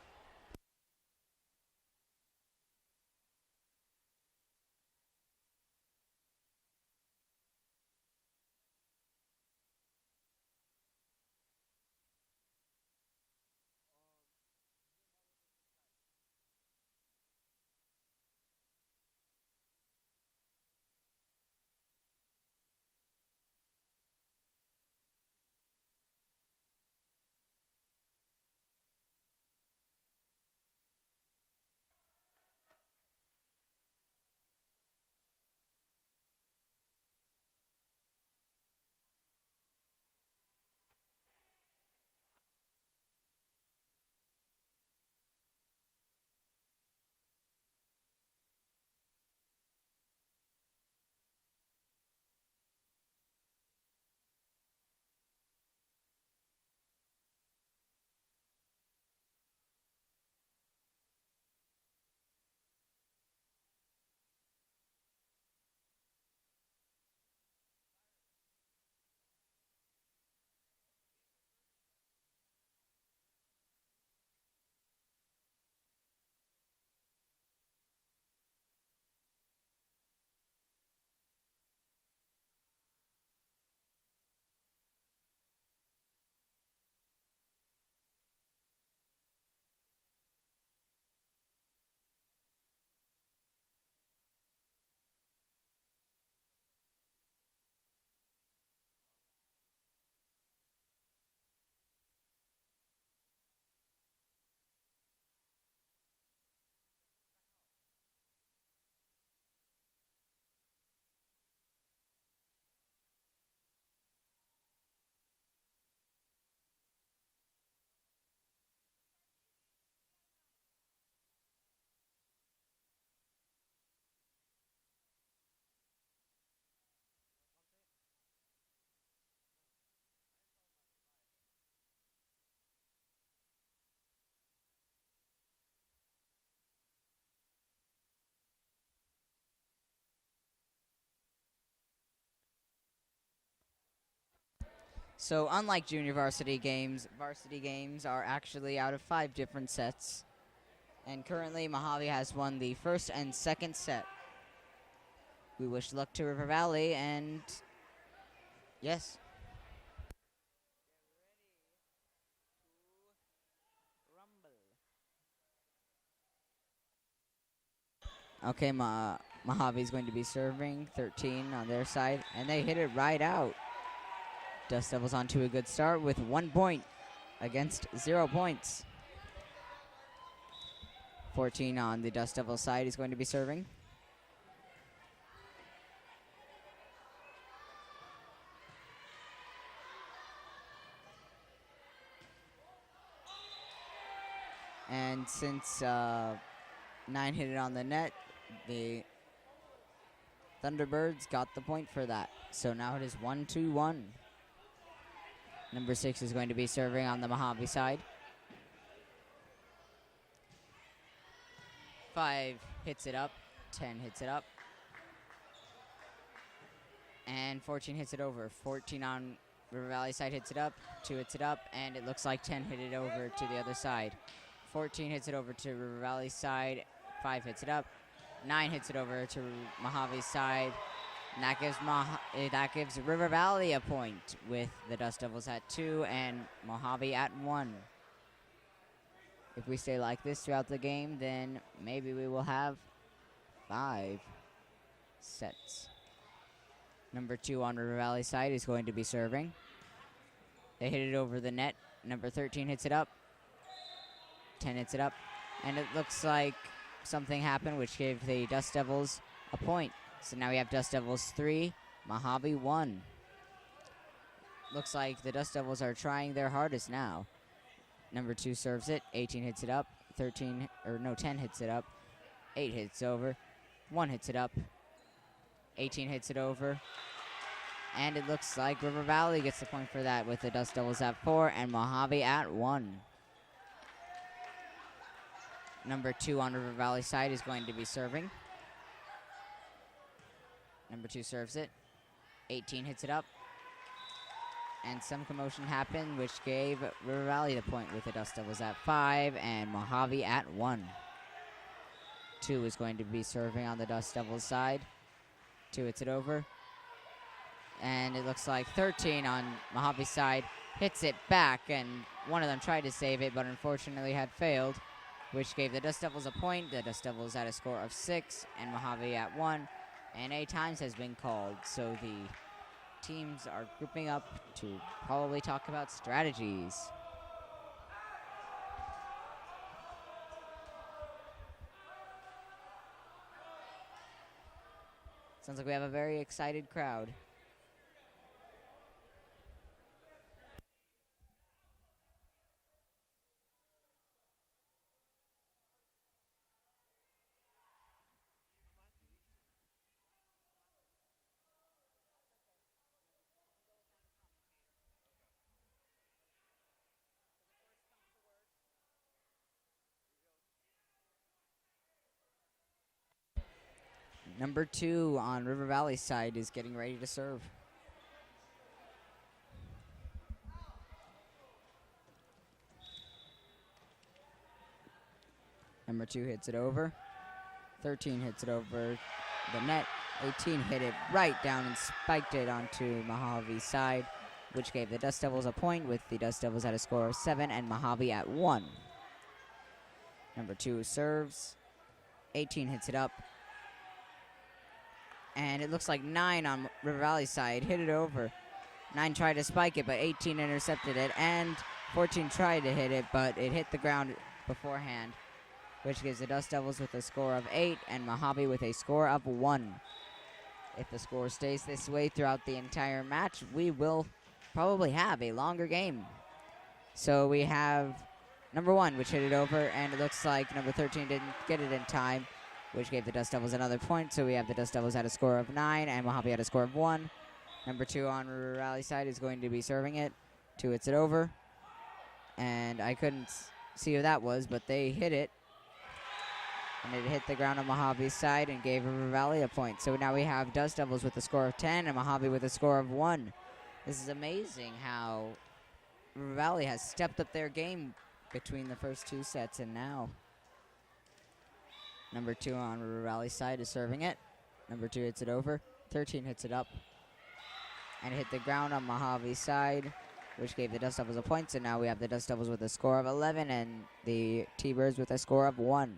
So unlike junior varsity games are actually out of 5 different sets. And currently, Mohave has won the first and second set. We wish luck to River Valley, and yes. Okay, Mojave is going to be serving 13 on their side, and they hit it right out. Dust Devils on to a good start with 1 point against 0 points. 14 on the Dust Devils side is going to be serving. And since 9 hit it on the net, the Thunderbirds got the point for that. So now it is 1-1. Number 6 is going to be serving on the Mohave side. 5 hits it up, 10 hits it up, and 14 hits it over. 14 on River Valley side hits it up, 2 hits it up, and it looks like 10 hit it over to the other side. 14 hits it over to River Valley side, 5 hits it up, 9 hits it over to Mojave's side, and that gives River Valley a point with the Dust Devils at 2 and Mohave at 1. If we stay like this throughout the game, then maybe we will have 5 sets. Number 2 on River Valley side is going to be serving. They hit it over the net. Number 13 hits it up. 10 hits it up. And it looks like something happened which gave the Dust Devils a point. So now we have Dust Devils 3, Mohave 1. Looks like the Dust Devils are trying their hardest now. Number 2 serves it, 18 hits it up, 10 hits it up, 8 hits over, 1 hits it up, 18 hits it over, and it looks like River Valley gets the point for that with the Dust Devils at 4 and Mohave at 1. Number 2 on River Valley side is going to be serving. Number 2 serves it, 18 hits it up, and some commotion happened, which gave River Valley the point with the Dust Devils at 5 and Mohave at 1. 2 is going to be serving on the Dust Devils side. 2 hits it over. And it looks like 13 on Mojave's side hits it back, and one of them tried to save it, but unfortunately had failed, which gave the Dust Devils a point. The Dust Devils at a score of 6 and Mohave at 1. And a times has been called, so the teams are grouping up to probably talk about strategies. Sounds like we have a very excited crowd. Number 2 on River Valley's side is getting ready to serve. Number 2 hits it over. 13 hits it over the net. 18 hit it right down and spiked it onto Mojave's side, which gave the Dust Devils a point, with the Dust Devils at a score of 7 and Mohave at 1. Number 2 serves. 18 hits it up. And it looks like 9 on River Valley's side hit it over. 9 tried to spike it, but 18 intercepted it, and 14 tried to hit it, but it hit the ground beforehand, which gives the Dust Devils with a score of 8 and Mohave with a score of 1. If the score stays this way throughout the entire match, we will probably have a longer game. So we have number 1, which hit it over, and it looks like number 13 didn't get it in time, which gave the Dust Devils another point. So we have the Dust Devils at a score of 9 and Mohave at a score of 1. Number 2 on River Valley side is going to be serving it. 2 hits it over. And I couldn't see who that was, but they hit it. And it hit the ground on Mojave's side and gave River Valley a point. So now we have Dust Devils with a score of 10 and Mohave with a score of 1. This is amazing how River Valley has stepped up their game between the first two sets, and now number 2 on River Valley side is serving it. Number 2 hits it over. 13 hits it up and hit the ground on Mohave side, which gave the Dust Devils a point. So now we have the Dust Devils with a score of 11 and the T-Birds with a score of 1.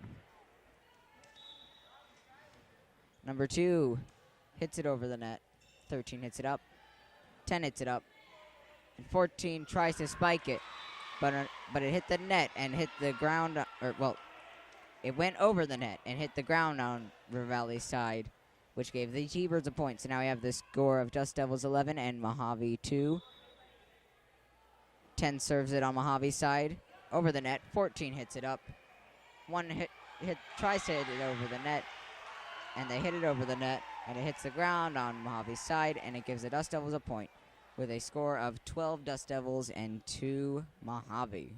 Number 2 hits it over the net. 13 hits it up. 10 hits it up. And 14 tries to spike it, but it hit the net and hit the ground, it went over the net and hit the ground on River Valley's side, which gave the T-Birds a point. So now we have the score of Dust Devils 11 and Mohave 2. 10 serves it on Mojave's side, over the net. 14 hits it up. 1 tries to hit it over the net, and they hit it over the net, and it hits the ground on Mojave's side, and it gives the Dust Devils a point with a score of 12 Dust Devils and 2 Mohave.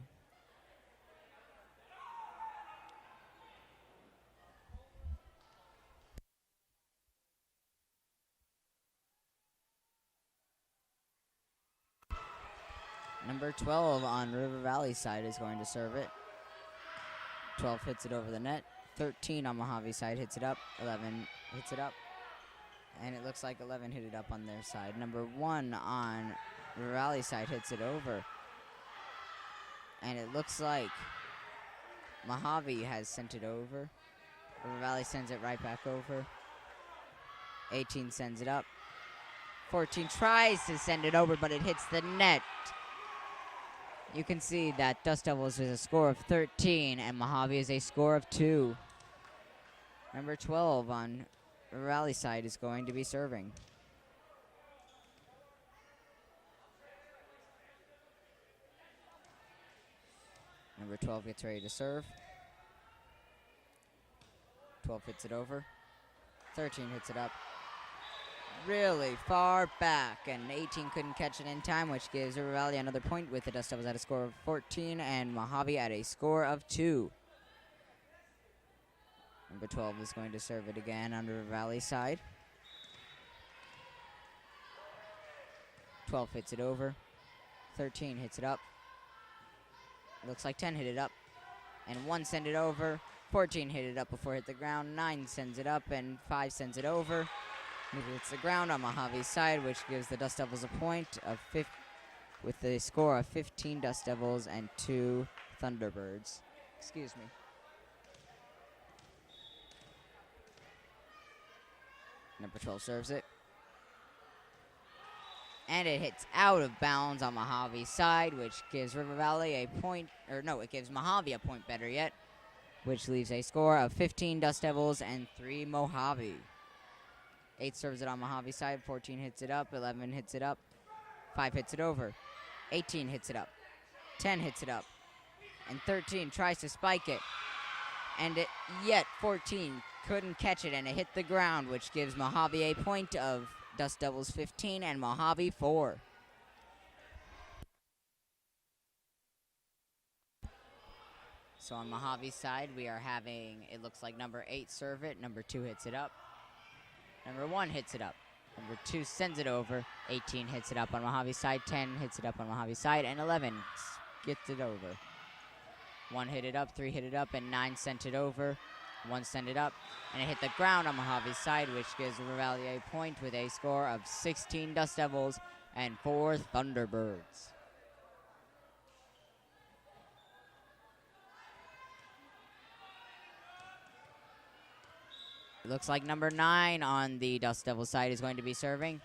Number 12 on River Valley side is going to serve it. 12 hits it over the net. 13 on Mohave side hits it up. 11 hits it up. And it looks like 11 hit it up on their side. Number 1 on River Valley side hits it over. And it looks like Mohave has sent it over. River Valley sends it right back over. 18 sends it up. 14 tries to send it over, but it hits the net. You can see that Dust Devils is a score of 13 and Mohave is a score of 2. Number 12 on River Valley side is going to be serving. Number 12 gets ready to serve. 12 hits it over. 13 hits it up. Really far back, and 18 couldn't catch it in time, which gives River Valley another point with the Dust Devils at a score of 14 and Mohave at a score of 2. Number 12 is going to serve it again on River Valley side. 12 hits it over. 13 hits it up. Looks like 10 hit it up, and 1 sent it over. 14 hit it up before it hit the ground. 9 sends it up, and 5 sends it over. It hits the ground on Mojave's side, which gives the Dust Devils a point of with the score of 15 Dust Devils and 2 Thunderbirds. Excuse me. Number 12 serves it. And it hits out of bounds on Mojave's side, which gives River Valley a point, it gives Mohave a point, better yet, which leaves a score of 15 Dust Devils and 3 Mohave. 8 serves it on Mojave's side. 14 hits it up. 11 hits it up. 5 hits it over. 18 hits it up. 10 hits it up. And 13 tries to spike it. And yet 14 couldn't catch it, and it hit the ground, which gives Mohave a point of Dust Devils 15 and Mohave 4. So on Mojave's side, we are having, it looks like number 8 serve it. Number 2 hits it up. Number 1 hits it up. Number 2 sends it over. 18 hits it up on Mojave's side. 10 hits it up on Mojave's side. And 11 gets it over. 1 hit it up, 3 hit it up, and 9 sent it over. 1 sent it up, and it hit the ground on Mojave's side, which gives River Valley a point with a score of 16 Dust Devils and 4 Thunderbirds. It looks like number 9 on the Dust Devil side is going to be serving.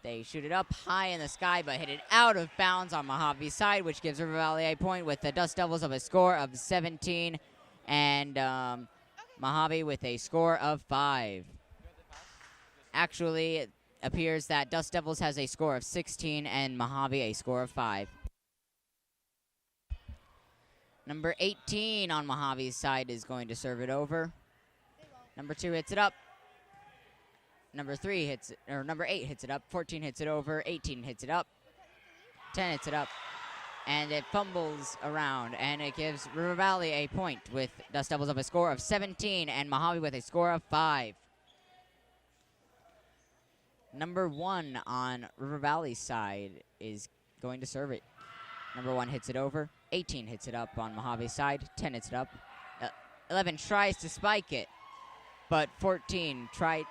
They shoot it up high in the sky, but hit it out of bounds on Mojave's side, which gives River Valley a point with the Dust Devils of a score of 17 and Mohave with a score of 5. Actually, it appears that Dust Devils has a score of 16 and Mohave a score of 5. Number 18 on Mojave's side is going to serve it over. Number 2 hits it up. Number 8 hits it up. 14 hits it over. 18 hits it up. 10 hits it up. And it fumbles around, and it gives River Valley a point with Dust Devils of a score of 17 and Mohave with a score of 5. Number 1 on River Valley side is going to serve it. Number 1 hits it over. 18 hits it up on Mohave side. 10 hits it up. 11 tries to spike it, but 14 tried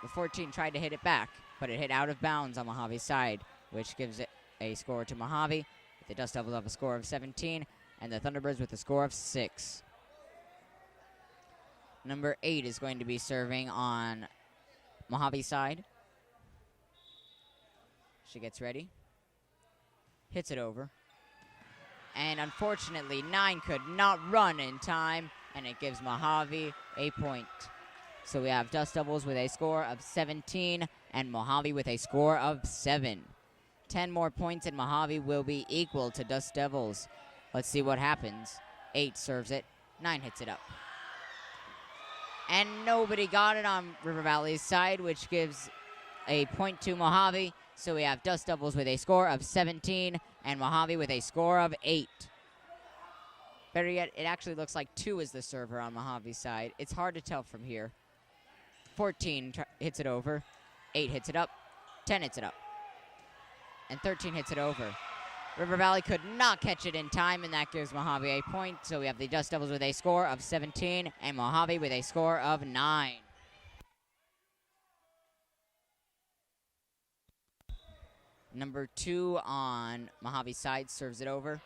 to hit it back, but it hit out of bounds on Mojave's side, which gives it a score to Mohave. The Dust Devils have a score of 17, and the Thunderbirds with a score of 6. Number 8 is going to be serving on Mojave's side. She gets ready. Hits it over. And unfortunately, 9 could not run in time, and it gives Mohave a point. So we have Dust Devils with a score of 17 and Mohave with a score of 7. 10 more points and Mohave will be equal to Dust Devils. Let's see what happens. 8 serves it. 9 hits it up. And nobody got it on River Valley's side, which gives a point to Mohave. So we have Dust Devils with a score of 17 and Mohave with a score of 8. Better yet, it actually looks like 2 is the server on Mojave's side. It's hard to tell from here. 14 hits it over. 8 hits it up. 10 hits it up. And 13 hits it over. River Valley could not catch it in time, and that gives Mohave a point. So we have the Dust Devils with a score of 17 and Mohave with a score of 9. Number 2 on Mojave's side serves it over.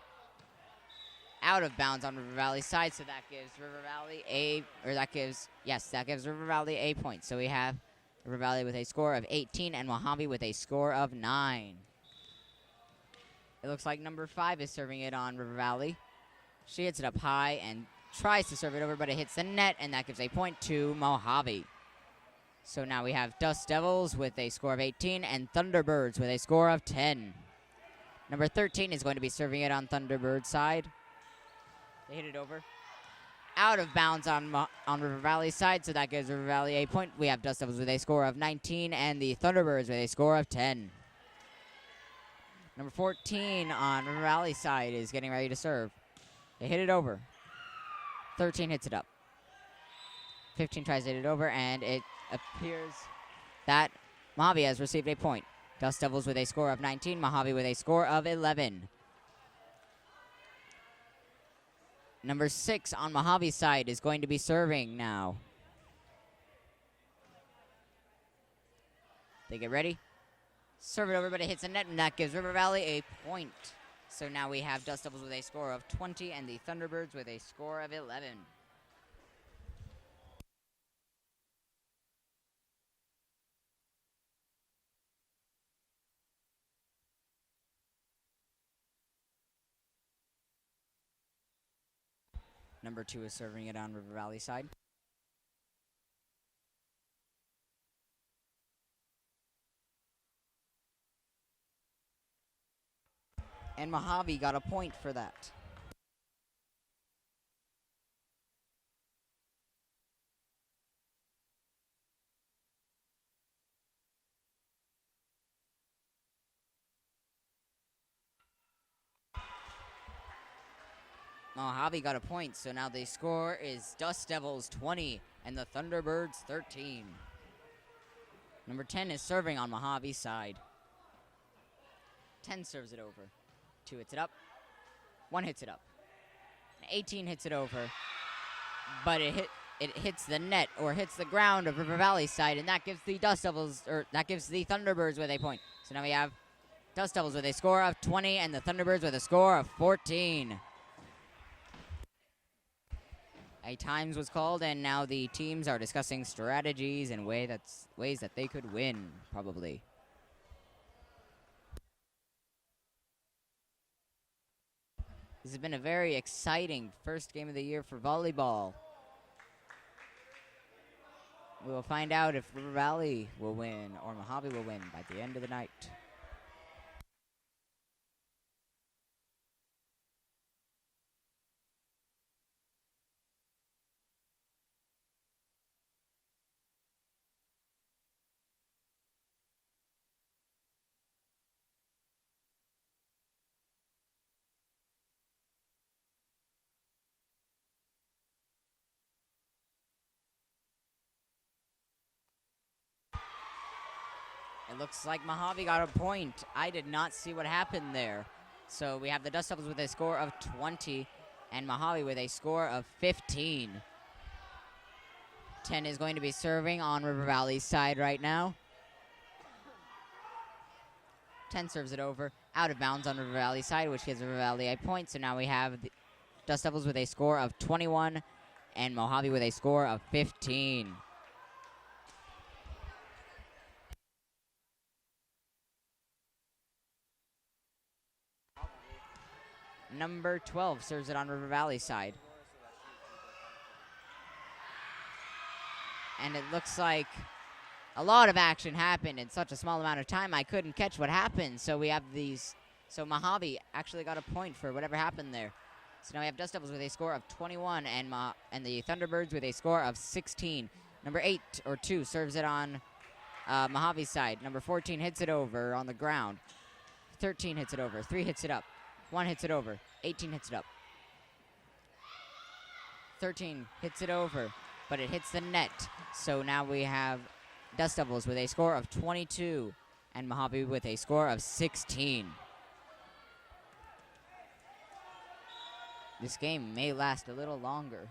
Out of bounds on River Valley's side, so that gives River Valley that gives River Valley a point. So we have River Valley with a score of 18 and Mohave with a score of 9. It looks like number 5 is serving it on River Valley. She hits it up high and tries to serve it over, but it hits the net, and that gives a point to Mohave. So now we have Dust Devils with a score of 18 and Thunderbirds with a score of 10. Number 13 is going to be serving it on Thunderbird's side. They hit it over. Out of bounds on River Valley's side, so that gives River Valley a point. We have Dust Devils with a score of 19 and the Thunderbirds with a score of 10. Number 14 on River Valley's side is getting ready to serve. They hit it over. 13 hits it up. 15 tries to hit it over, and it appears that Mohave has received a point. Dust Devils with a score of 19, Mohave with a score of 11. Number 6 on Mojave's side is going to be serving now. They get ready. Serve it over, but it hits the net, and that gives River Valley a point. So now we have Dust Devils with a score of 20 and the Thunderbirds with a score of 11. Number 2 is serving it on River Valley side. And Mohave got a point for that. Mohave got a point, so now the score is Dust Devils 20 and the Thunderbirds 13. Number 10 is serving on Mojave's side. 10 serves it over. 2 hits it up. 1 hits it up. 18 hits it over, but it hits the net or hits the ground of River Valley's side, and that gives the Thunderbirds with a point. So now we have Dust Devils with a score of 20 and the Thunderbirds with a score of 14. A times was called, and now the teams are discussing strategies and ways that they could win, probably. This has been a very exciting first game of the year for volleyball. We will find out if River Valley will win or Mohave will win by the end of the night. It looks like Mohave got a point. I did not see what happened there. So we have the Dust Devils with a score of 20 and Mohave with a score of 15. 10 is going to be serving on River Valley's side right now. 10 serves it over, out of bounds on River Valley's side, which gives River Valley a point. So now we have the Dust Devils with a score of 21 and Mohave with a score of 15. Number 12 serves it on River Valley's side. And it looks like a lot of action happened in such a small amount of time. I couldn't catch what happened. So we have these. So Mohave actually got a point for whatever happened there. So now we have Dust Devils with a score of 21 and the Thunderbirds with a score of 16. Number 8 or 2 serves it on Mojave's side. Number 14 hits it over on the ground. 13 hits it over. 3 hits it up. 1 hits it over. 18 hits it up. 13 hits it over, but it hits the net. So now we have Dust Devils with a score of 22 and Mohave with a score of 16. This game may last a little longer.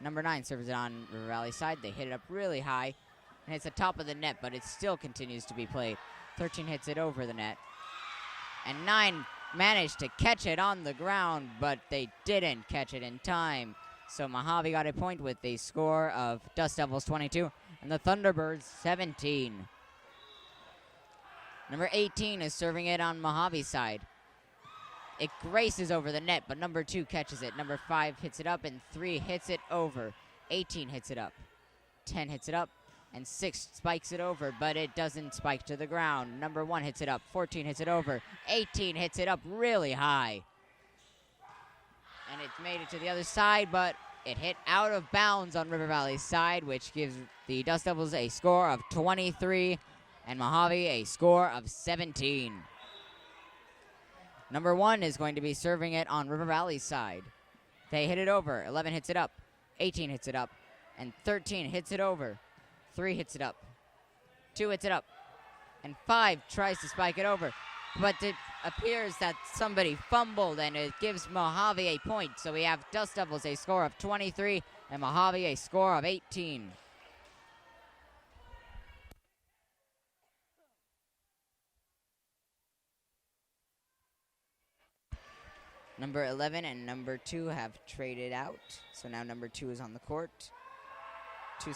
Number 9 serves it on River Valley's side. They hit it up really high, and it's the top of the net, but it still continues to be played. 13 hits it over the net, and 9 managed to catch it on the ground, but they didn't catch it in time. So Mohave got a point with the score of Dust Devils 22 and the Thunderbirds 17. Number 18 is serving it on Mojave's side. It graces over the net, but number 2 catches it. Number 5 hits it up, and 3 hits it over. 18 hits it up. 10 hits it up, and 6 spikes it over, but it doesn't spike to the ground. Number 1 hits it up. 14 hits it over. 18 hits it up really high. And it's made it to the other side, but it hit out of bounds on River Valley's side, which gives the Dust Devils a score of 23 and Mohave a score of 17. Number 1 is going to be serving it on River Valley's side. They hit it over. 11 hits it up. 18 hits it up. And 13 hits it over. 3 hits it up. 2 hits it up. And 5 tries to spike it over. But it appears that somebody fumbled, and it gives Mohave a point. So we have Dust Devils a score of 23 and Mohave a score of 18. Number 11 and number 2 have traded out. So now number 2 is on the court. 2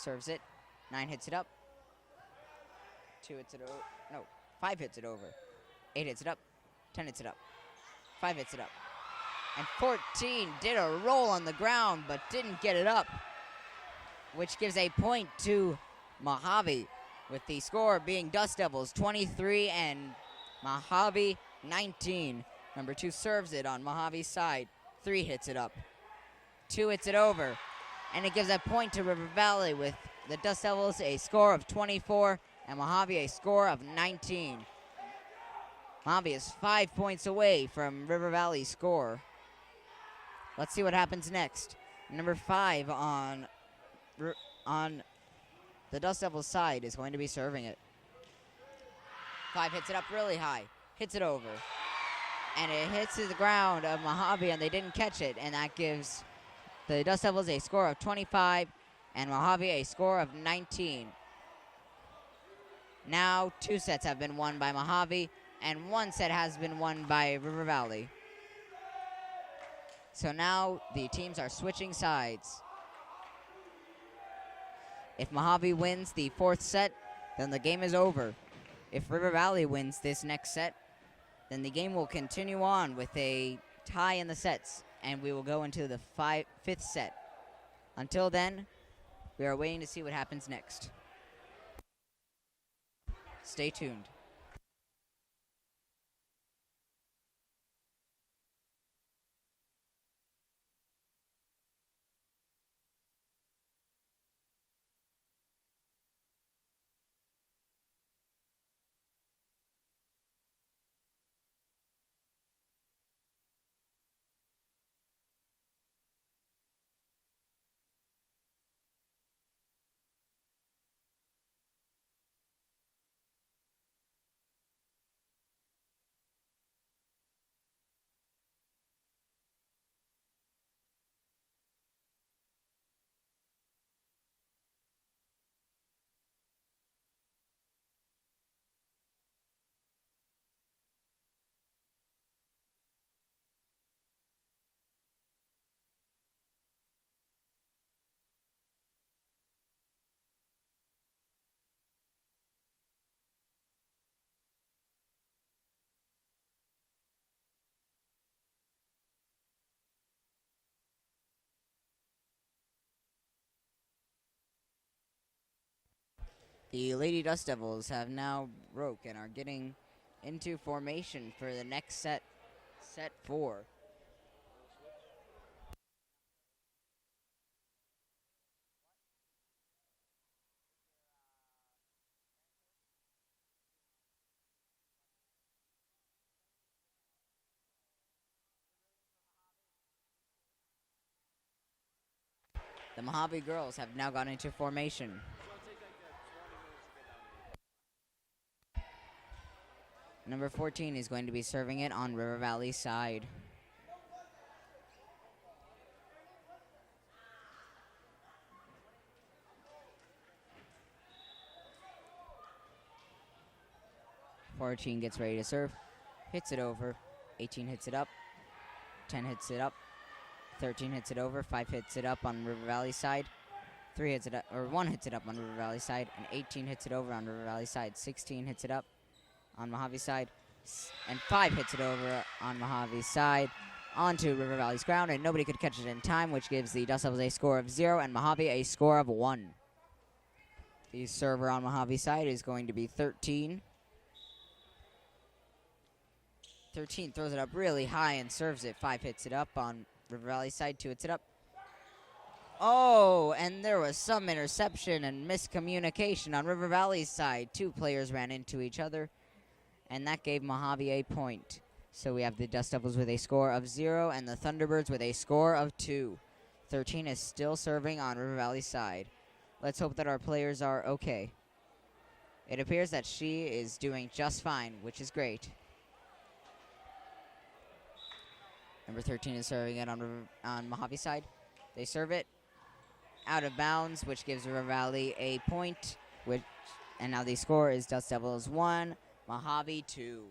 serves it. 9 hits it up. 2 hits it over. No, 5 hits it over. 8 hits it up. 10 hits it up. 5 hits it up. And 14 did a roll on the ground but didn't get it up, which gives a point to Mohave, with the score being Dust Devils 23 and Mohave 19. Number 2 serves it on Mojave's side. 3 hits it up. 2 hits it over. And it gives a point to River Valley, with the Dust Devils a score of 24 and Mohave a score of 19. Mohave is 5 points away from River Valley's score. Let's see what happens next. Number 5 on the Dust Devils side is going to be serving it. 5 hits it up really high. Hits it over. And it hits the ground of Mohave, and they didn't catch it, and that gives the Dust Devils a score of 25 and Mohave a score of 19. Now 2 sets have been won by Mohave, and 1 set has been won by River Valley. So now the teams are switching sides. If Mohave wins the 4th set, then the game is over. If River Valley wins this next set, then the game will continue on with a tie in the sets, and we will go into the 5th set. Until then, we are waiting to see what happens next. Stay tuned. The Lady Dust Devils have now broke and are getting into formation for the next set, set 4. The Mohave girls have now gone into formation. Number 14 is going to be serving it on River Valley side. (14) gets ready to serve, hits it over, 18 hits it up, 10 hits it up, 13 hits it over, 5 hits it up on River Valley side, 3 hits it up, or 1 hits it up on River Valley side, and 18 hits it over on River Valley side, 16 hits it up on Mohave side, and 5 hits it over on Mohave side onto River Valley's ground, and nobody could catch it in time, which gives the Dust Devils a score of 0 and Mohave a score of 1. The server on Mohave side is going to be 13. 13 throws it up really high and serves it. 5 hits it up on River Valley side, 2 hits it up. Oh, and there was some interception and miscommunication on River Valley's side. 2 players ran into each other, and that gave Mohave a point. So we have the Dust Devils with a score of 0 and the Thunderbirds with a score of 2. 13 is still serving on River Valley's side. Let's hope that our players are okay. It appears that she is doing just fine, which is great. Number 13 is serving it on Mohave side. They serve it out of bounds, which gives River Valley a point. And now the score is Dust Devils 1, Mohave 2.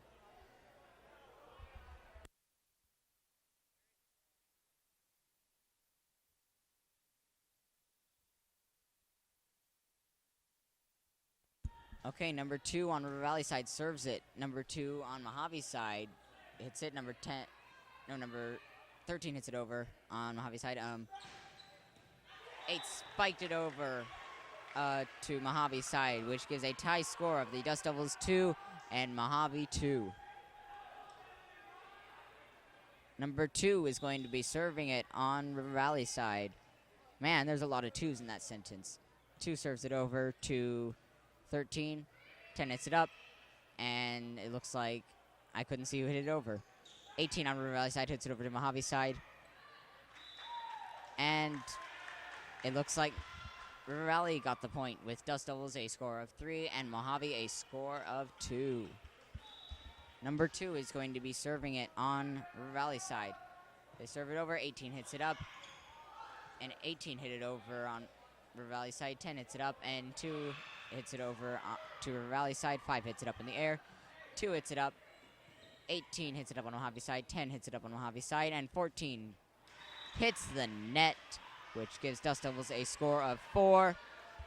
Okay, number 2 on River Valley side serves it. Number 2 on Mohave side hits it. Number 13 hits it over on Mohave side. 8 spiked it over to Mohave side, which gives a tie score of the Dust Devils 2 and Mohave 2. Number 2 is going to be serving it on River Valley side. Man, there's a lot of 2s in that sentence. 2 serves it over to 13. 10 hits it up, and it looks like I couldn't see who hit it over. 18 on River Valley side hits it over to Mohave side. And it looks like River Valley got the point with Dust Devils a score of 3 and Mohave a score of 2. Number 2 is going to be serving it on River Valley side. They serve it over, 18 hits it up, and 18 hit it over on River Valley side. 10 hits it up, and 2 hits it over to River Valley side. 5 hits it up in the air, 2 hits it up, 18 hits it up on Mohave side, 10 hits it up on Mohave side, and 14 hits the net, which gives Dust Devils a score of 4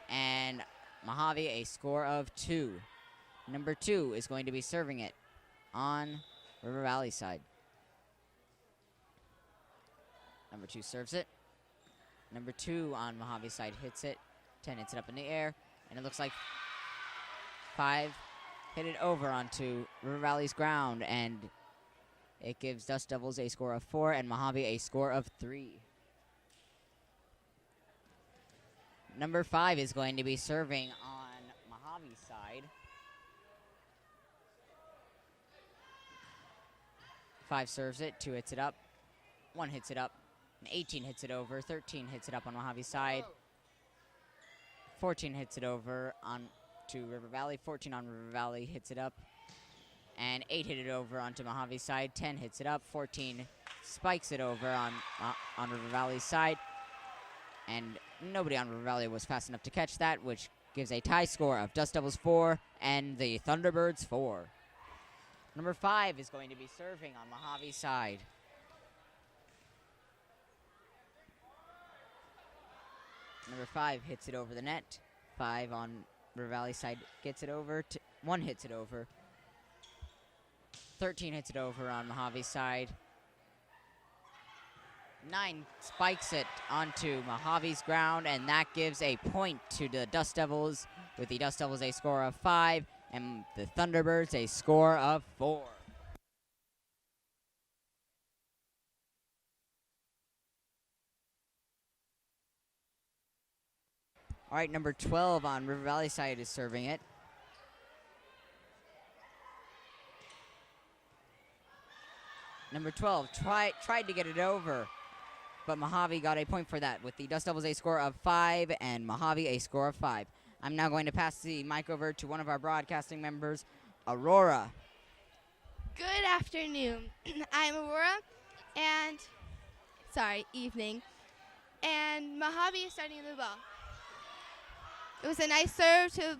and Mohave a score of 2. Number 2 is going to be serving it on River Valley side. Number 2 serves it. Number 2 on Mohave side hits it. 10 hits it up in the air, and it looks like 5 hit it over onto River Valley's ground, and it gives Dust Devils a score of 4 and Mohave a score of 3. Number 5 is going to be serving on Mohave's side. 5 serves it, 2 hits it up, 1 hits it up, and 18 hits it over, 13 hits it up on Mohave's side, 14 hits it over on to River Valley, 14 on River Valley hits it up, and 8 hit it over onto Mohave's side, 10 hits it up, 14 spikes it over on River Valley's side, and nobody on River Valley was fast enough to catch that, which gives a tie score of Dust Devils 4 and the Thunderbirds 4. Number 5 is going to be serving on Mohave's side. Number 5 hits it over the net. 5 on River Valley side gets it over. 1 hits it over. 13 hits it over on Mohave's side. 9 spikes it onto Mohave's ground, and that gives a point to the Dust Devils with the Dust Devils a score of 5 and the Thunderbirds a score of 4. All right, number 12 on River Valley side is serving it. Number 12 tried to get it over, but Mohave got a point for that with the Dust Devils a score of 5 and Mohave a score of 5. I'm now going to pass the mic over to one of our broadcasting members, Aurora. Good afternoon. I'm Aurora, and evening. And Mohave is starting the ball. It was a nice serve to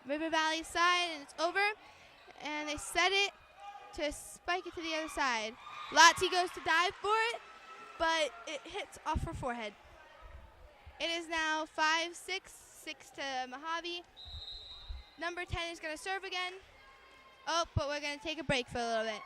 River Valley side, and it's over. And they set it to spike it to the other side. Lottie goes to dive for it, but it hits off her forehead. It is now 5-6, 6 to Mohave. Number 10 is going to serve again. Oh, but we're going to take a break for a little bit.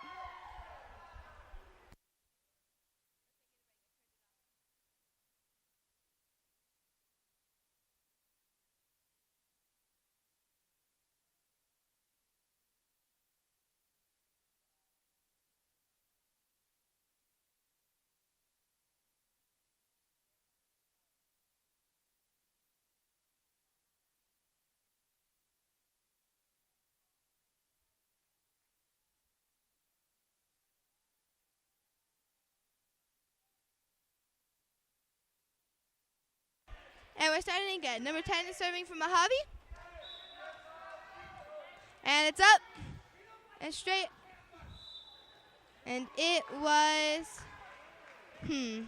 And we're starting again. Number 10 is serving for Mohave. And it's up and straight. And it was, And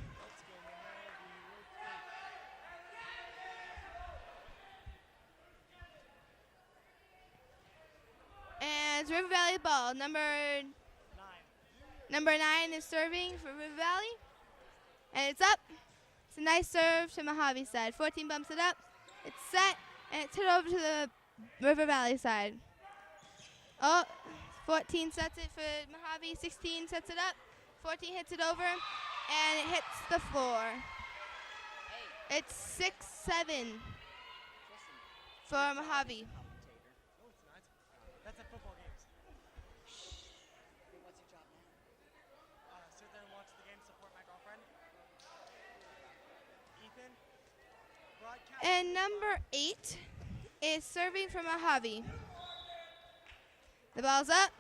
it's River Valley ball. Number 9 is serving for River Valley. And it's up. It's a nice serve to Mohave side. 14 bumps it up. It's set, and it's hit over to the River Valley side. Oh, 14 sets it for Mohave. 16 sets it up. 14 hits it over, and it hits the floor. It's 6-7 for Mohave. No, it's not. That's at football games. What's your job now? Sit there and watch the game, support my girlfriend. Ethan, broadcast. And number 8 is serving for Mohave. The ball's up.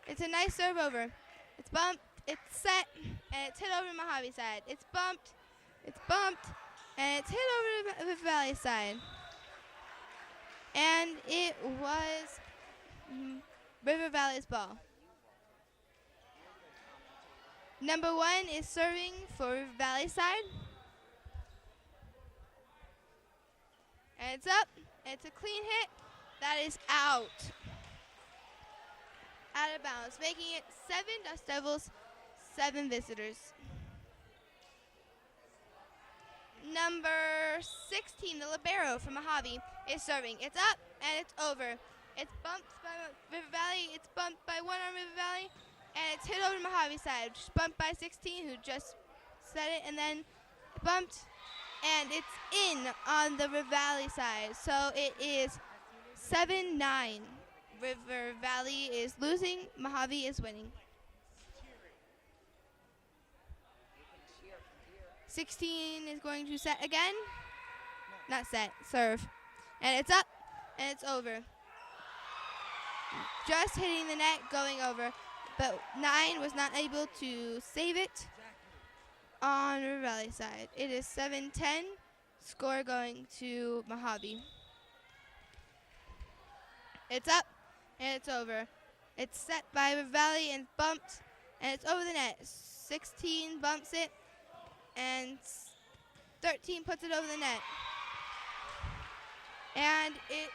It's a nice serve over. It's bumped, it's set, and it's hit over to Mohave side. It's bumped, and it's hit over to the Valley side. And it was River Valley's ball. Number 1 is serving for River Valley side. And it's up. It's a clean hit. That is out. Out of bounds, making it 7 Dust Devils, 7 visitors. Number 16, the libero from Mohave, is serving. It's up and it's over. It's bumped by River Valley. It's bumped by one on River Valley, and it's hit over to Mohave side. Just bumped by 16, who just set it, and then bumped, and it's in on the River Valley side. So it is 7-9. River Valley is losing. Mohave is winning. 16 is going to set again. Not set, serve. And it's up, and it's over. Just hitting the net, going over. But 9 was not able to save it on River Valley side. It is 7-10. Score going to Mohave. It's up, and it's over. It's set by River Valley and bumped, and it's over the net. 16 bumps it, and 13 puts it over the net. And it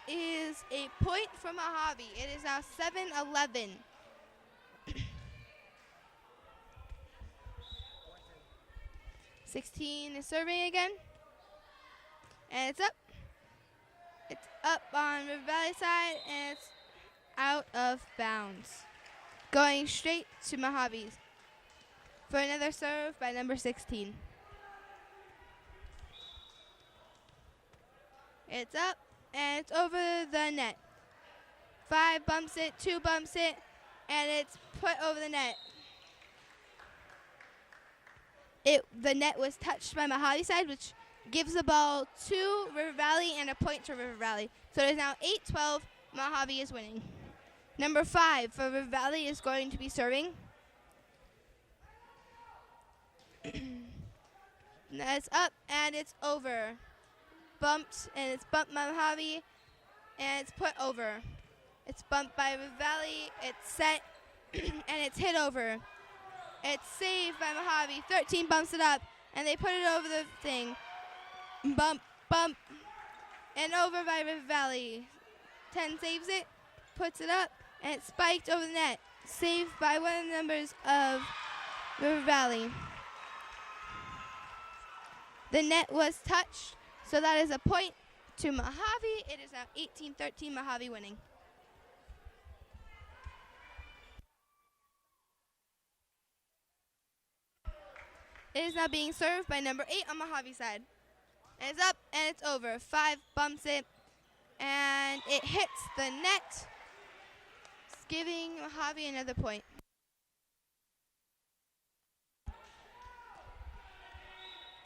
is a point for Mohave. It is now 7-11. 16 is serving again. And it's up. It's up on River Valley side, and it's out of bounds. Going straight to Mohave's for another serve by number 16. It's up, and it's over the net. 5 bumps it, 2 bumps it, and it's put over the net. The net was touched by Mohave side, which gives the ball to River Valley and a point to River Valley. So it is now 8-12. Mohave is winning. Number 5 for River Valley is going to be serving. That's up and it's over. Bumped and it's bumped by Mohave and it's put over. It's bumped by River Valley. It's set and it's hit over. It's saved by Mohave. 13 bumps it up and they put it over the thing. Bump, bump, and over by River Valley. 10 saves it, puts it up, and it's spiked over the net. Saved by one of the members of River Valley. The net was touched, so that is a point to Mohave. It is now 18-13, Mohave winning. It is now being served by number 8 on Mohave side. And it's up and it's over. 5 bumps it and it hits the net, giving Mohave another point.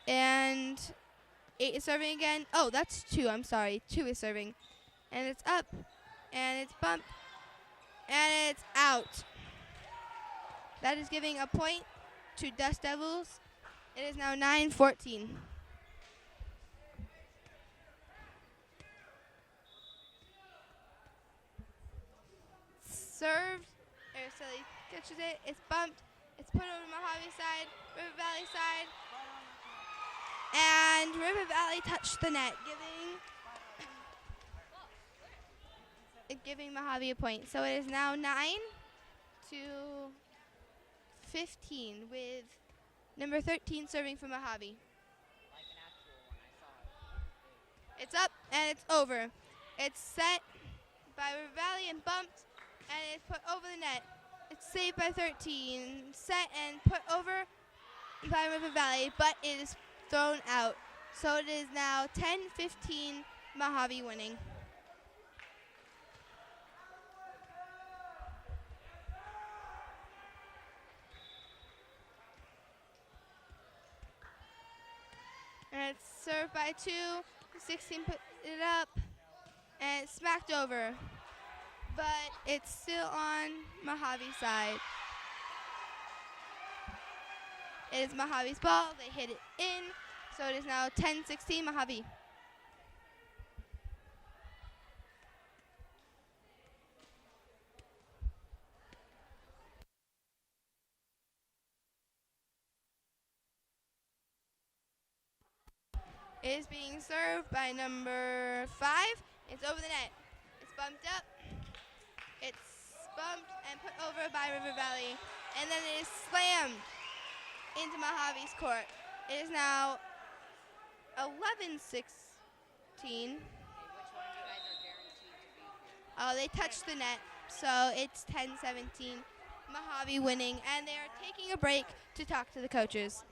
And 8 is serving again. Oh, that's 2, I'm sorry. 2 is serving. And it's up and it's bumped and it's out. That is giving a point to Dust Devils. It is now 9-14. Served, so he catches it, it's bumped, it's put over Mohave side, River Valley side, and River Valley touched the net, giving Mohave a point. So it is now 9-15 with number 13 serving for Mohave. It's up and it's over. It's set by River Valley and bumped, and it's put over the net. It's saved by 13, set and put over by River Valley, but it is thrown out. So it is now 10-15, Mohave winning. And it's served by 2, 16 put it up, and it's smacked over. But it's still on Mohave's side. It is Mohave's ball. They hit it in. So it is now 10-16 Mohave. It is being served by number 5. It's over the net. It's bumped up. It's bumped and put over by River Valley. And then it is slammed into Mohave's court. It is now 11-16. Oh, they touched the net. So it's 10-17. Mohave winning. And they are taking a break to talk to the coaches.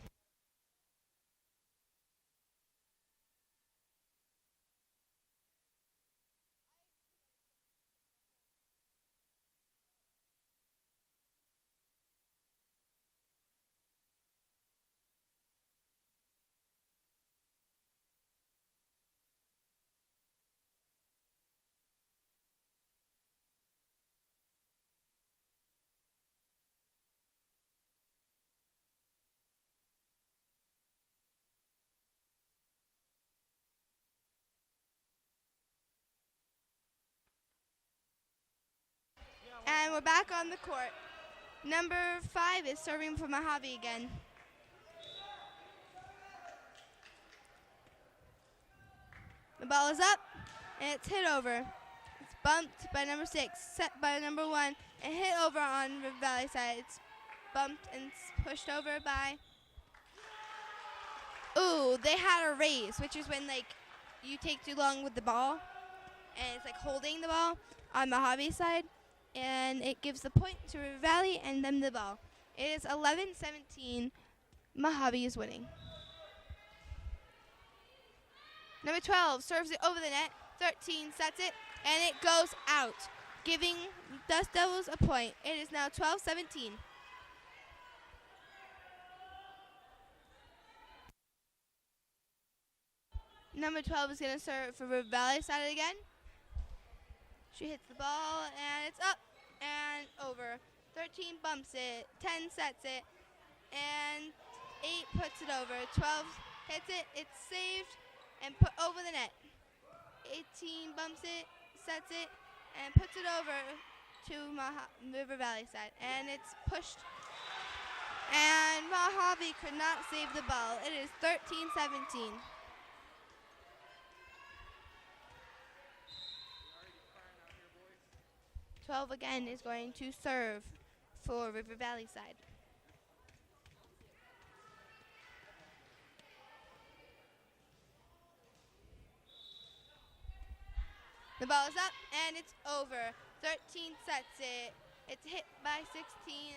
And we're back on the court. Number 5 is serving for Mohave again. The ball is up, and it's hit over. It's bumped by number 6, set by number 1, and hit over on River Valley side. It's bumped and pushed over by... Ooh, they had a raise, which is when, like, you take too long with the ball, and it's, like, holding the ball on Mohave side. And it gives the point to River Valley and them the ball. It is 11-17. Mohave is winning. Number 12 serves it over the net. 13 sets it, and it goes out, giving Dust Devils a point. It is now 12-17. Number 12 is going to serve for River Valley side again. She hits the ball, and it's up and over. 13 bumps it, 10 sets it, and 8 puts it over. 12 hits it, it's saved, and put over the net. 18 bumps it, sets it, and puts it over to River Valley side. And it's pushed. And Mohave could not save the ball. It is 13-17. 12 again is going to serve for River Valley side. The ball is up and it's over. 13 sets it. It's hit by 16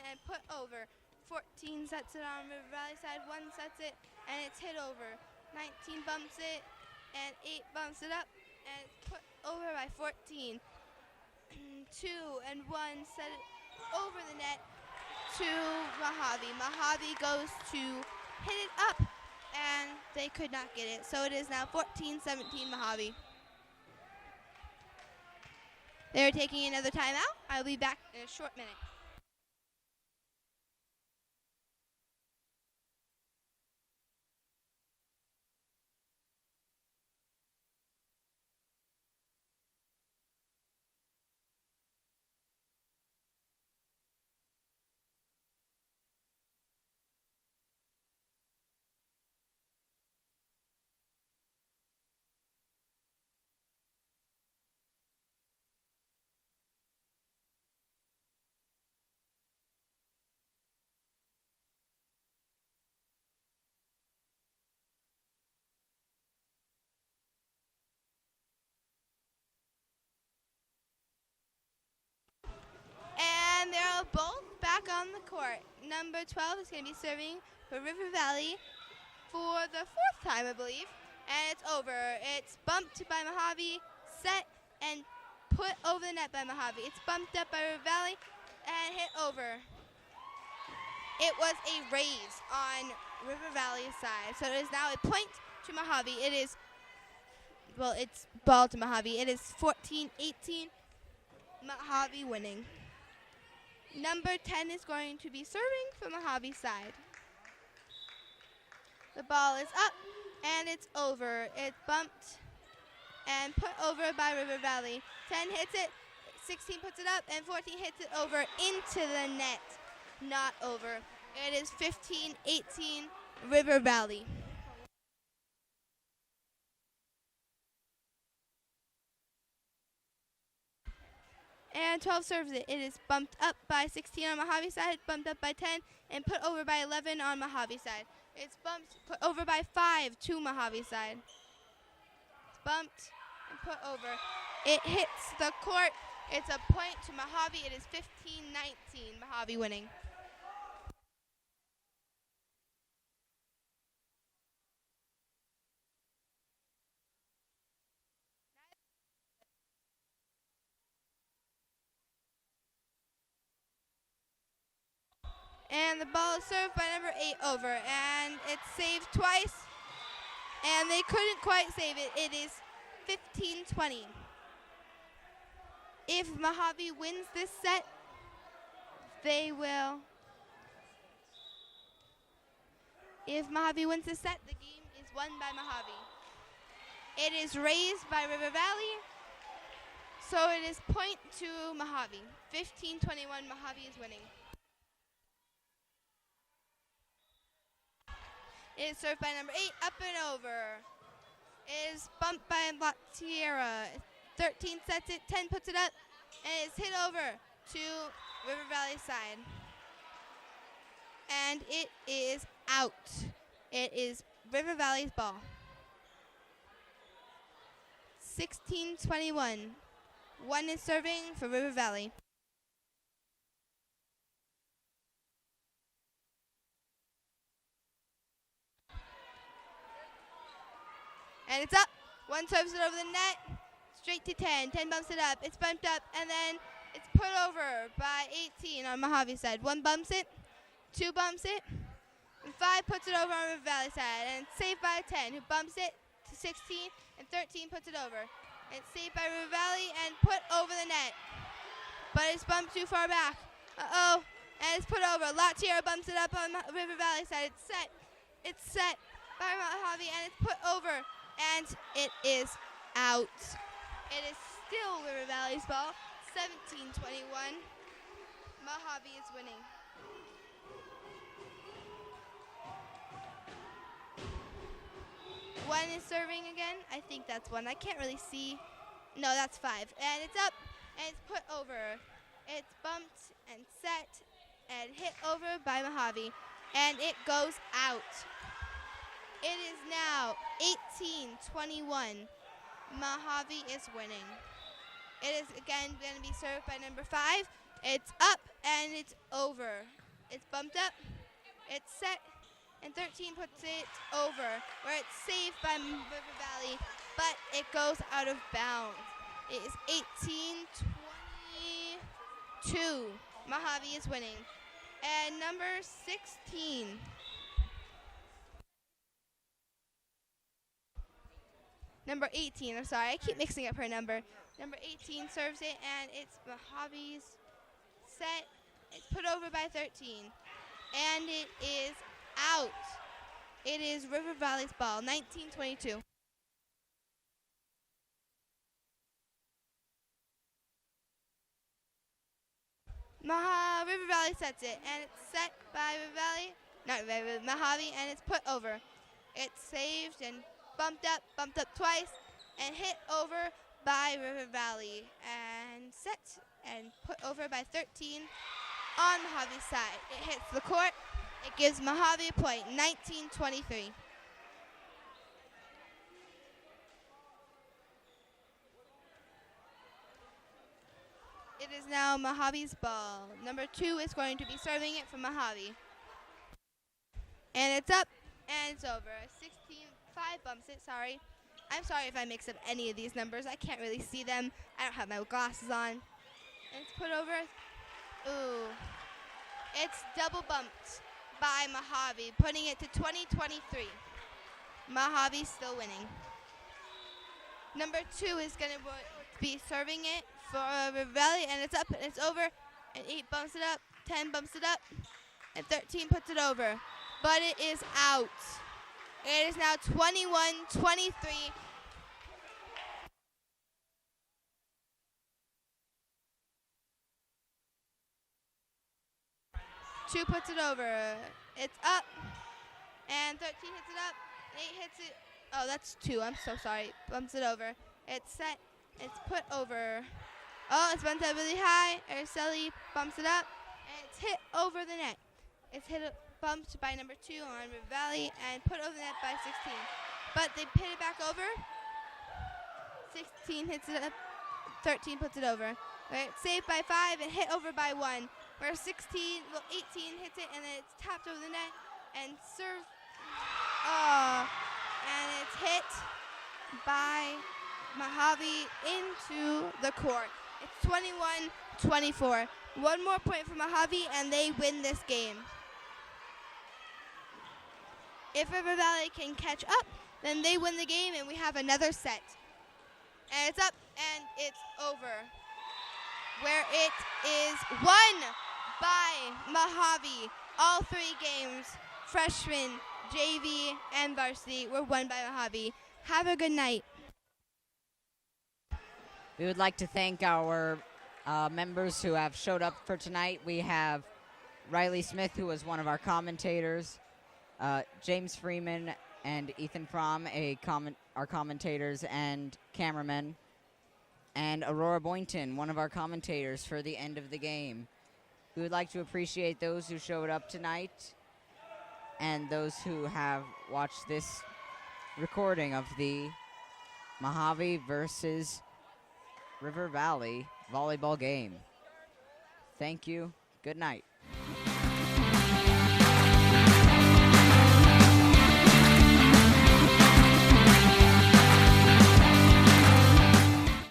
and put over. 14 sets it on River Valley side. 1 sets it and it's hit over. 19 bumps it and 8 bumps it up and it's put over by 14. 2 and 1 set it over the net to Mohave. Mohave goes to hit it up and they could not get it. So it is now 14-17 Mohave. They're taking another timeout. I'll be back in a short minute. And they're both back on the court. Number 12 is going to be serving for River Valley for the 4th time, I believe. And it's over. It's bumped by Mohave, set, and put over the net by Mohave. It's bumped up by River Valley and hit over. It was a raise on River Valley's side. So it is now a point to Mohave. It is, well, it's ball to Mohave. It is 14-18. Mohave winning. Number 10 is going to be serving for Mohave's side. The ball is up and it's over. It's bumped and put over by River Valley. 10 hits it, 16 puts it up, and 14 hits it over into the net. Not over. It is 15-18 River Valley. And 12 serves it. It is bumped up by 16 on Mohave's side, bumped up by 10, and put over by 11 on Mohave's side. It's bumped, put over by 5 to Mohave's side. It's bumped and put over. It hits the court. It's a point to Mohave. It is 15-19, Mohave winning. And the ball is served by number 8 over, and it's saved twice, and they couldn't quite save it. It is 15-20. If Mohave wins this set, they will. If Mohave wins this set, the game is won by Mohave. It is raised by River Valley, so it is point to Mohave. 15-21, Mohave is winning. It is served by number 8, up and over. It is bumped by Tierra. 13 sets it, 10 puts it up, and it's hit over to River Valley's side. And it is out. It is River Valley's ball. 16-21. 1 is serving for River Valley. And it's up. 1 serves it over the net straight to 10. 10 bumps it up. It's bumped up, and then it's put over by 18 on Mohave side. 1 bumps it, 2 bumps it, and 5 puts it over on River Valley side. And it's saved by 10, who bumps it to 16, and 13 puts it over. It's saved by River Valley and put over the net. But it's bumped too far back. Uh-oh. And it's put over. Latiera bumps it up on River Valley side. It's set. It's set by Mohave, and it's put over. And it is out. It is still River Valley's ball. 17-21. Mohave is winning. One is serving again. I think that's 1. I can't really see. No, that's 5. And it's up, and it's put over. It's bumped and set and hit over by Mohave, and it goes out. It is now 18-21. Mohave is winning. It is again going to be served by number 5. It's up, and it's over. It's bumped up. It's set. And 13 puts it over, where it's saved by River Valley, but it goes out of bounds. It is 18-22. Mohave is winning. And number 16. Number 18, I'm sorry, I keep mixing up her number. Number 18 serves it, and it's Mohave's set. It's put over by 13. And it is out. It is River Valley's ball, 19-22. River Valley sets it, and it's set by River Valley, not River, Mohave, and it's put over. It's saved and bumped up twice, and hit over by River Valley, and set and put over by 13 on Mohave's side. It hits the court. It gives Mohave a point, 19-23. It is now Mohave's ball. Number 2 is going to be serving it for Mohave. And it's up, and it's over. 16-5 bumps it, sorry. I'm sorry if I mix up any of these numbers. I can't really see them. I don't have my glasses on. And it's put over. Ooh. It's double bumped by Mohave, putting it to 20-23. Mohave still winning. Number 2 is going to be serving it for River Valley, and it's up, and it's over, and 8 bumps it up, 10 bumps it up, and 13 puts it over. But it is out. It is now 21-23. Two puts it over. It's up, and 13 hits it up. 8 hits it. Oh, that's 2. I'm so sorry. Bumps it over. It's set. It's put over. Oh, it's bumped up really high. Araceli bumps it up, and it's hit over the net. It's bumped by number 2 on River Valley and put over the net by 16. But they hit it back over. 16 hits it up. 13 puts it over. Where it's saved by 5 and hit over by 1. Where 18 hits it, and then it's tapped over the net and served. Oh, and it's hit by Mohave into the court. It's 21-24. 1 more point for Mohave, and they win this game. If River Valley can catch up, then they win the game, and we have another set. And it's up, and it's over. Where it is won by Mohave. All 3 games, freshman, JV, and varsity, were won by Mohave. Have a good night. We would like to thank our members who have showed up for tonight. We have Riley Smith, who was one of our commentators, James Freeman and Ethan Fromm, our commentators and cameramen, and Aurora Boynton, one of our commentators for the end of the game. We would like to appreciate those who showed up tonight and those who have watched this recording of the Mohave versus River Valley volleyball game. Thank you. Good night.